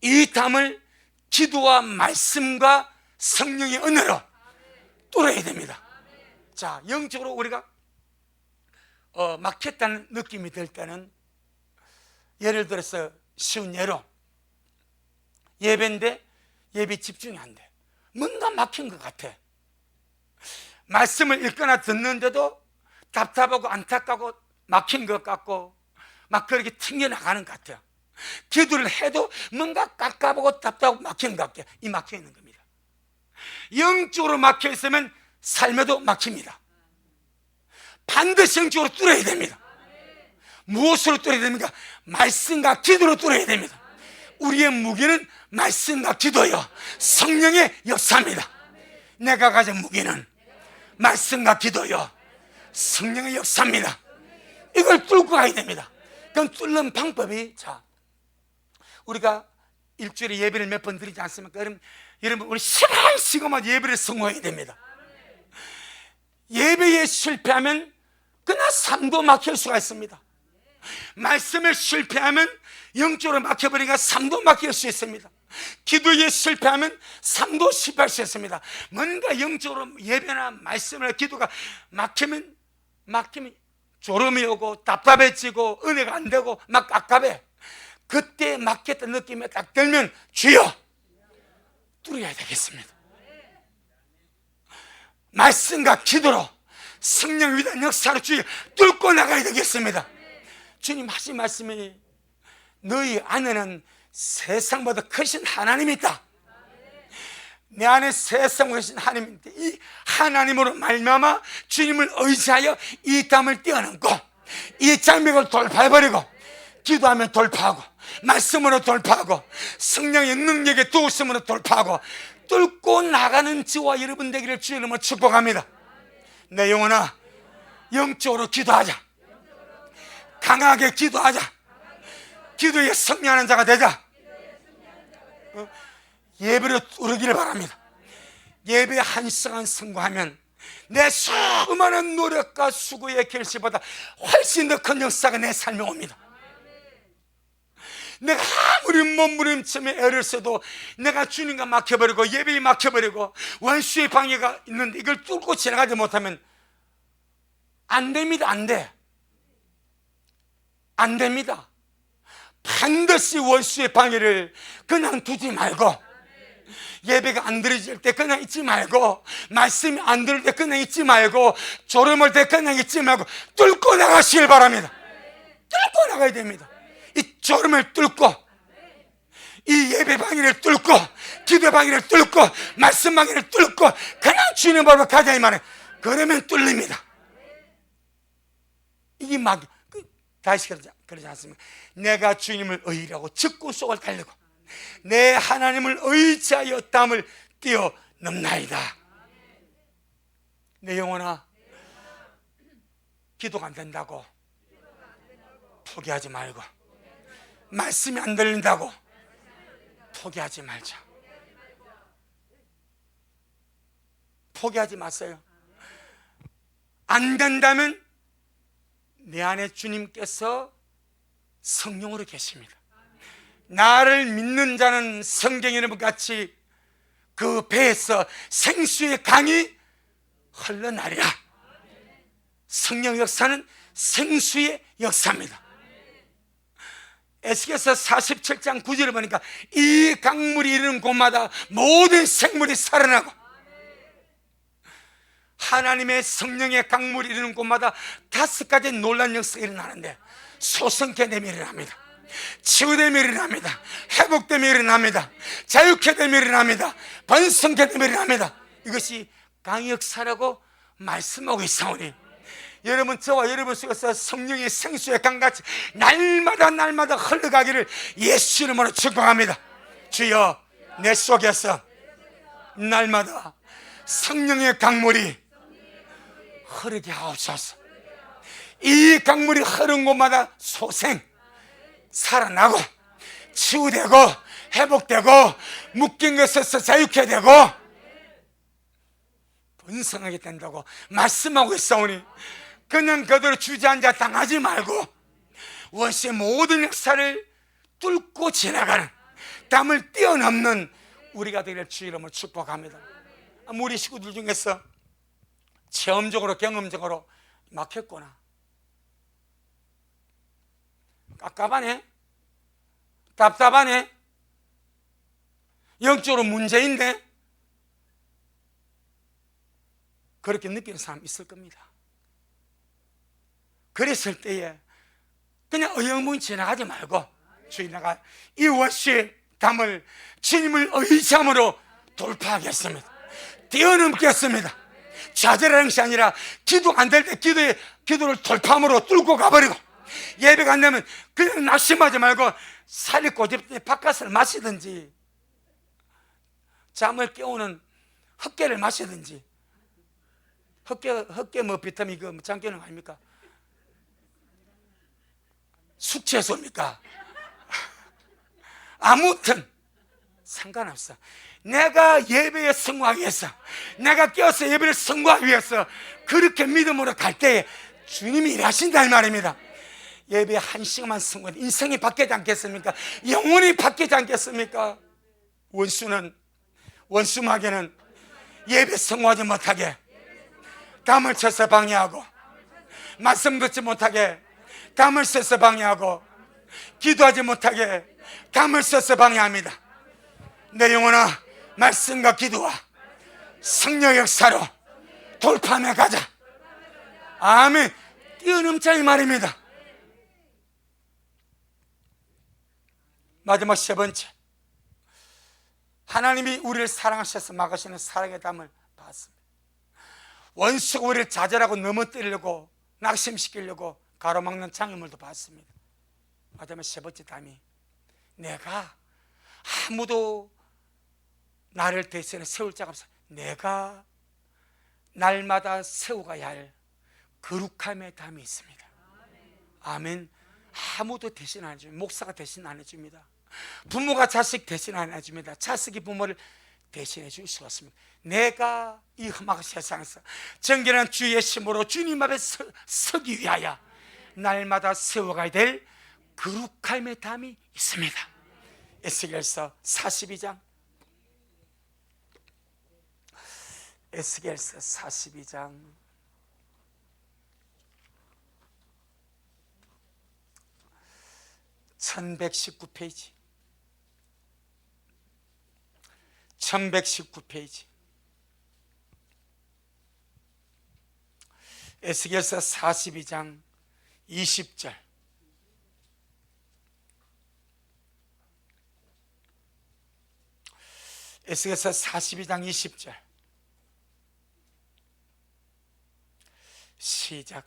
이 담을 기도와 말씀과 성령의 은혜로 뚫어야 됩니다. 자, 영적으로 우리가 막혔다는 느낌이 들 때는, 예를 들어서 쉬운 예로 예배인데 예배 집중이 안 돼. 뭔가 막힌 것 같아. 말씀을 읽거나 듣는데도 답답하고 안타깝고 막힌 것 같고 막 그렇게 튕겨나가는 것 같아요. 기도를 해도 뭔가 깝깝하고 답답하고 막힌 것 같아요. 이 막혀 있는 겁니다. 영적으로 막혀 있으면 삶에도 막힙니다. 반드시 영적으로 뚫어야 됩니다. 무엇으로 뚫어야 됩니까? 말씀과 기도로 뚫어야 됩니다. 우리의 무기는 말씀과 기도요, 성령의 역사입니다. 내가 가진 무기는 말씀과 기도요, 성령의 역사입니다. 이걸 뚫고 가야 됩니다. 그럼 뚫는 방법이, 자, 우리가 일주일에 예배를 몇 번 드리지 않습니까? 여러분 우리 시간씩만 예배를 성공해야 됩니다. 예배에 실패하면 그냥 삶도 막힐 수가 있습니다. 말씀에 실패하면 영적으로 막혀버리니까 삶도 막힐 수 있습니다. 기도에 실패하면 삶도 실패할 수 있습니다. 뭔가 영적으로 예배나 말씀이나 기도가 막히면 졸음이 오고 답답해지고 은혜가 안 되고 막 깝깝해. 그때 막혔던 느낌이 딱 들면 주여 뚫어야 되겠습니다. 말씀과 기도로 성령 위대한 역사로 주여 뚫고 나가야 되겠습니다. 주님 하신 말씀이, 너희 안에는 세상보다 크신 하나님이 있다. 내 안에 세상보다 크신 하나님이 있다. 이 하나님으로 말미암아 주님을 의지하여 이 담을 뛰어넘고 이 장벽을 돌파해버리고, 기도하면 돌파하고 말씀으로 돌파하고 성령의 능력의 도우심으로 돌파하고 뚫고 나가는 저와 여러분 되기를 주의 이름으로 축복합니다. 내 영혼아, 영적으로 기도하자. 강하게 기도하자. 기도에 승리하는 자가 되자. 예배로 뚫기를 바랍니다. 예배 한 시간 성공하면 내 수많은 노력과 수고의 결실보다 훨씬 더 큰 역사가 내 삶에 옵니다. 내가 아무리 몸부림치며 애를 써도 내가 주님과 막혀버리고 예배에 막혀버리고 원수의 방해가 있는데 이걸 뚫고 지나가지 못하면 안 됩니다. 안 됩니다. 반드시 원수의 방해를 그냥 두지 말고, 예배가 안 드려질 때 그냥 있지 말고, 말씀이 안 들을 때 그냥 있지 말고, 졸음을 때 그냥 있지 말고 뚫고 나가시길 바랍니다. 뚫고 나가야 됩니다. 이 졸음을 뚫고, 이 예배 방해를 뚫고, 기도 방해를 뚫고, 말씀 방해를 뚫고 그냥 주님 바로 가자 이 말이에요. 그러면 뚫립니다. 이게 막 다시 그러지 않습니까? 내가 주님을 의뢰하고 적군 속을 달리고 내 하나님을 의지하여 땀을 뛰어넘나이다. 내 영혼아, 기도가 안 된다고 포기하지 말고, 말씀이 안 들린다고 포기하지 말자. 포기하지 마세요. 안 된다면 내 안에 주님께서 성령으로 계십니다. 나를 믿는 자는 성경의 이름 같이 그 배에서 생수의 강이 흘러나리라. 성령 역사는 생수의 역사입니다. 에스겔서 47장 9절을 보니까 이 강물이 이르는 곳마다 모든 생물이 살아나고 하나님의 성령의 강물이 이르는 곳마다 5가지 놀란 역사가 일어나는데, 소성케됨이 일어납니다, 치유됨이 일어납니다, 회복됨이 일어납니다, 자유케됨이 일어납니다, 번성케됨이 일어납니다. 이것이 강역사라고 말씀하고 있사오니, 여러분, 저와 여러분 속에서 성령의 생수의 강같이 날마다 흘러가기를 예수 이름으로 축복합니다. 주여, 내 속에서 날마다 성령의 강물이 흐르게 하옵소서. 이 강물이 흐른 곳마다 소생, 살아나고 치유되고 회복되고 묶인 것에서 자유케 되고 번성하게 된다고 말씀하고 있사오니, 그냥 그대로 주저앉아 당하지 말고 원수의 모든 역사를 뚫고 지나가는, 담을 뛰어넘는 우리가 되기를 주 이름으로 축복합니다. 우리 식구들 중에서 체험적으로 경험적으로 막혔구나, 깝깝하네, 답답하네, 영적으로 문제인데, 그렇게 느끼는 사람 있을 겁니다. 그랬을 때에 그냥 어영부인 지나가지 말고 주인아가 이 원수의 담을 주님을 의지함으로 돌파하겠습니다. 뛰어넘겠습니다. 좌절하는 것이 아니라 기도 안 될 때 기도를 돌파함으로 뚫고 가버리고, 예배가 안 되면 그냥 낙심하지 말고 살이 고집 때 바깥을 마시든지, 잠을 깨우는 헛개를 마시든지. 헛개 뭐 비타민 그 장기는 아닙니까? 숙취해소입니까? 아무튼 상관없어. 내가 예배에 성공하기 위해서, 내가 깨어서 예배를 성공하기 위해서 그렇게 믿음으로 갈 때에 주님이 일하신다 이 말입니다. 예배 1시간만 성공해도 인생이 바뀌지 않겠습니까? 영혼이 바뀌지 않겠습니까? 원수마귀는 예배 성공하지 못하게 담을 쳐서 방해하고, 말씀 듣지 못하게 담을 써서 방해하고, 기도하지 못하게 담을 써서 방해합니다. 내 영혼아, 말씀과 기도와 성령 역사로 돌파하며 가자. 아멘. 뛰어넘자 이 말입니다. 마지막 3번째, 하나님이 우리를 사랑하셔서 막으시는 사랑의 담을 받습니다. 원수가 우리를 좌절하고 넘어뜨리려고 낙심시키려고 가로막는 장애물도 받습니다. 마지막 3번째 담이, 내가 아무도 나를 대신에 세울 자가 없어, 내가 날마다 세워가야 할 거룩함의 담이 있습니다. 아멘. 아무도 대신 안 해줍니다. 목사가 대신 안 해줍니다. 부모가 자식 대신 안 해줍니다. 자식이 부모를 대신해 줄 수가 없습니다. 내가 이 험악한 세상에서 정결한 주의 심으로 주님 앞에 서기 위하여 날마다 세워가야 될 거룩함의 담이 있습니다. 에스겔서 42장, 에스겔서 42장 1119페이지, 1119페이지, 에스겔서 42장 20절. 에스겔서 42장 20절 시작.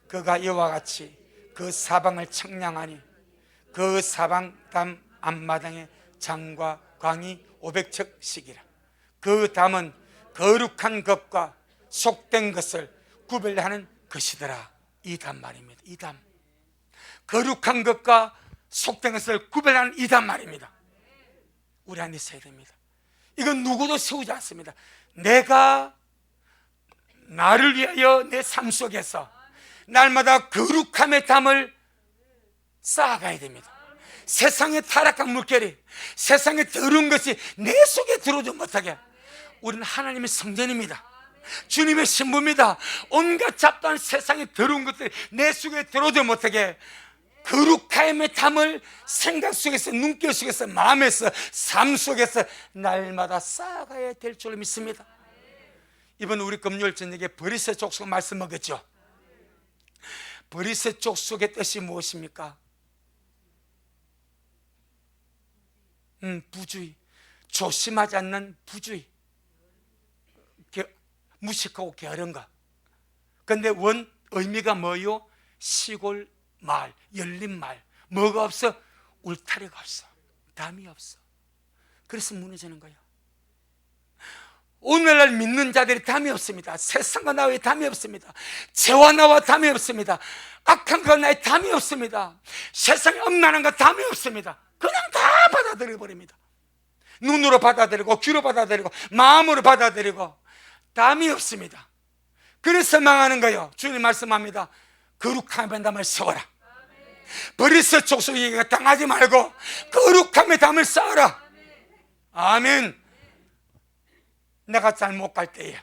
그가 이와 같이 그 사방을 청량하니 그 사방 담 앞마당에 장과 광이 500척씩이라. 그 담은 거룩한 것과 속된 것을 구별하는 것이더라. 이 담 말입니다. 이 담, 거룩한 것과 속된 것을 구별하는 이 담 말입니다. 우리 안에 있어야 됩니다. 이건 누구도 세우지 않습니다. 내가 나를 위하여 내 삶 속에서 날마다 거룩함의 담을 쌓아가야 됩니다. 세상의 타락한 물결이, 세상의 더러운 것이 내 속에 들어오지 못하게. 우리는 하나님의 성전입니다. 주님의 신부입니다. 온갖 잡다한 세상의 더러운 것들이 내 속에 들어오지 못하게 거룩함의 담을 생각 속에서, 눈길 속에서, 마음에서, 삶 속에서 날마다 쌓아가야 될 줄 믿습니다. 이번 우리 금요일 저녁에 버리세 족속 말씀 먹었죠. 버리세 족속의 뜻이 무엇입니까? 부주의, 조심하지 않는 부주의, 무식하고 게으른 것. 근데 원 의미가 뭐요? 시골 마을, 열린 마을. 뭐가 없어? 울타리가 없어, 담이 없어. 그래서 무너지는 거예요. 오늘날 믿는 자들이 담이 없습니다. 세상과 나의 담이 없습니다. 죄와 나와 담이 없습니다. 악한 것 나의 담이 없습니다. 세상에 엄난한 것 담이 없습니다. 그냥 다 받아들여 버립니다. 눈으로 받아들이고 귀로 받아들이고 마음으로 받아들이고 담이 없습니다. 그래서 망하는 거예요. 주님 말씀합니다. 거룩함의 담을 세워라. 버리세 족속에게 당하지 말고 거룩함의 담을 쌓아라. 아멘. 내가 잘못 갈 때에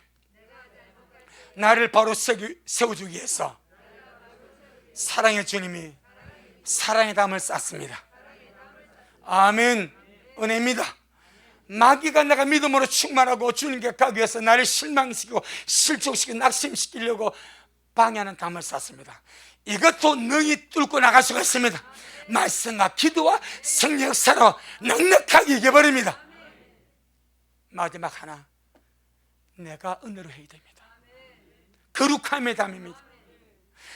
나를 바로 세워주기 위해서 사랑의 주님이 사랑의 담을 쌓습니다. 아멘. 은혜입니다. 마귀가 내가 믿음으로 충만하고 주님께 가기 위해서 나를 실망시키고 실족시키고 낙심시키려고 방해하는 담을 쌓습니다. 이것도 능히 뚫고 나갈 수가 있습니다. 말씀과 기도와 성령 역사로 넉넉하게 이겨버립니다. 마지막 하나, 내가 은혜로 해야 됩니다. 거룩함의 담입니다.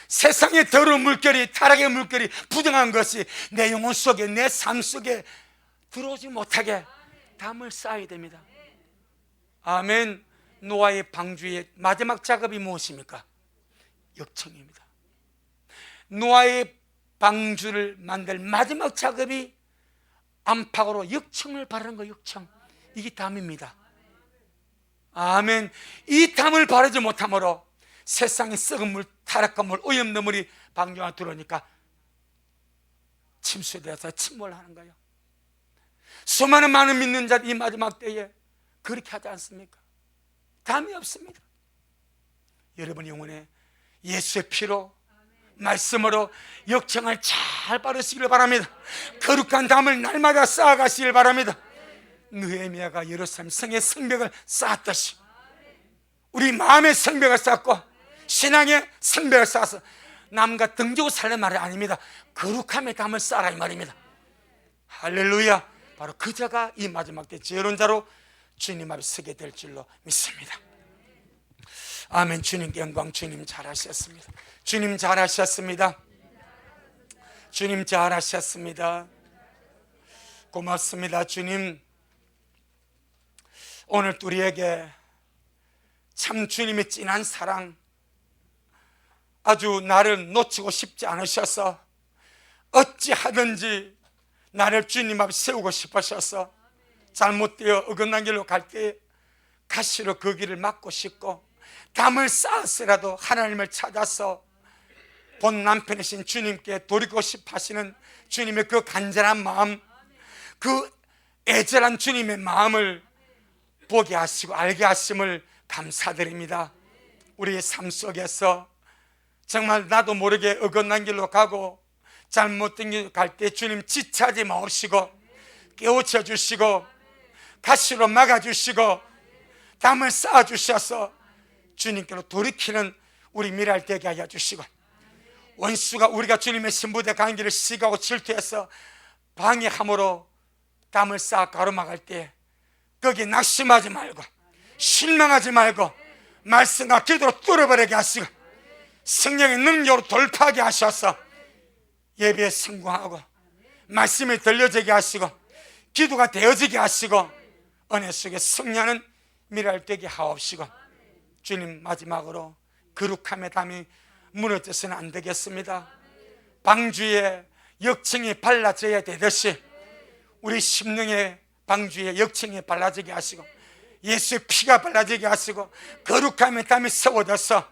세상의 더러운 물결이, 타락의 물결이, 부정한 것이 내 영혼 속에, 내 삶 속에 들어오지 못하게 담을 쌓아야 됩니다. 아멘. 노아의 방주의 마지막 작업이 무엇입니까? 역청입니다. 노아의 방주를 만들 마지막 작업이 안팎으로 역청을 바르는 거. 역청, 이게 담입니다. 아멘. 이 담을 바르지 못함으로 세상의 썩은 물, 타락한 물, 오염된 물이 방주 안에 들어오니까 침수되어서 침몰하는 거예요. 수많은 많은 믿는 자들이 이 마지막 때에 그렇게 하지 않습니까? 담이 없습니다. 여러분 영혼에 예수의 피로, 말씀으로 역청을 잘 바르시길 바랍니다. 거룩한 담을 날마다 쌓아가시길 바랍니다. 느헤미야가 예루살렘 성의 성벽을 쌓았듯이 우리 마음의 성벽을 쌓고 신앙의 성벽을 쌓아서 남과 등지고 살는 말이 아닙니다. 거룩함의 담을 쌓아라 이 말입니다. 할렐루야. 바로 그 자가 이 마지막 때 재론자로 주님 앞에 서게 될 줄로 믿습니다. 아멘. 주님께 영광. 주님 잘하셨습니다. 주님 잘하셨습니다. 주님 잘하셨습니다. 고맙습니다. 주님, 오늘 우리에게 참 주님의 진한 사랑, 아주 나를 놓치고 싶지 않으셔서 어찌하든지 나를 주님 앞에 세우고 싶으셔서 잘못되어 어긋난 길로 갈 때 가시로 그 길을 막고 싶고 담을 쌓았으라도 하나님을 찾아서 본 남편이신 주님께 돌이키고 싶어 하시는 주님의 그 간절한 마음, 그 애절한 주님의 마음을 보게 하시고 알게 하심을 감사드립니다. 우리의 삶 속에서 정말 나도 모르게 어긋난 길로 가고 잘못된 길로 갈 때 주님 지체하지 마옵시고 깨우쳐 주시고 가시로 막아주시고 담을 쌓아주셔서 주님께로 돌이키는 우리 미랄 되게 하여 주시고, 원수가 우리가 주님의 신부대 가는 길을 시기하고 질투해서 방해함으로 담을 쌓아 가로막을 때 거기에 낙심하지 말고 실망하지 말고 말씀과 기도로 뚫어버리게 하시고 성령의 능력으로 돌파하게 하셔서 예배에 성공하고 말씀이 들려지게 하시고 기도가 되어지게 하시고 은혜 속에 승리하는 미랄 되게 하옵시고, 주님 마지막으로 거룩함의 담이 무너져서는 안 되겠습니다. 방주에 역청이 발라져야 되듯이 우리 심령의 방주에 역청이 발라지게 하시고 예수의 피가 발라지게 하시고 거룩함의 담이 세워져서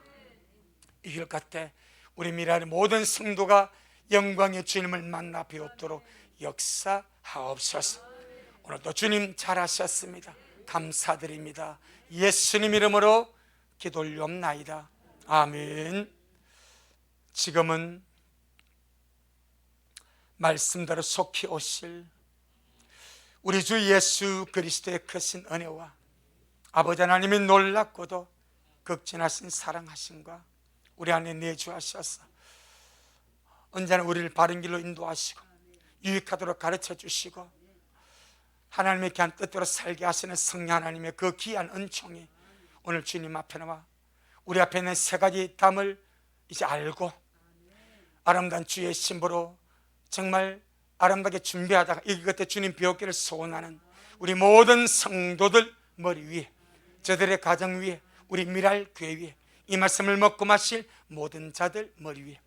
이 길 같아 우리 미랄의 모든 성도가 영광의 주님을 만나 배우도록 역사하옵소서. 오늘도 주님 잘하셨습니다. 감사드립니다. 예수님 이름으로 기도 올리옵나이다. 아멘. 지금은 말씀대로 속히 오실 우리 주 예수 그리스도의 크신 은혜와 아버지 하나님의 놀랍고도 극진하신 사랑하심과 우리 안에 내주하셔서 언제나 우리를 바른 길로 인도하시고 유익하도록 가르쳐 주시고 하나님의 귀한 뜻대로 살게 하시는 성령 하나님의 그 귀한 은총이 오늘 주님 앞에 나와 우리 앞에 있는 세 가지 담을 이제 알고 아름다운 주의 신부로 정말 아름답게 준비하다가 이 끝에 주님 비옵기를 소원하는 우리 모든 성도들 머리 위에, 저들의 가정 위에, 우리 미랄 교회 위에, 이 말씀을 먹고 마실 모든 자들 머리 위에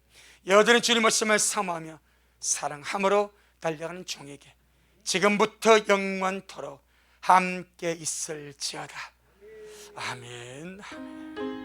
여전히 주님의 말씀을 사모하며 사랑함으로 달려가는 종에게 지금부터 영원토록 함께 있을지어다. 아멘. 아멘.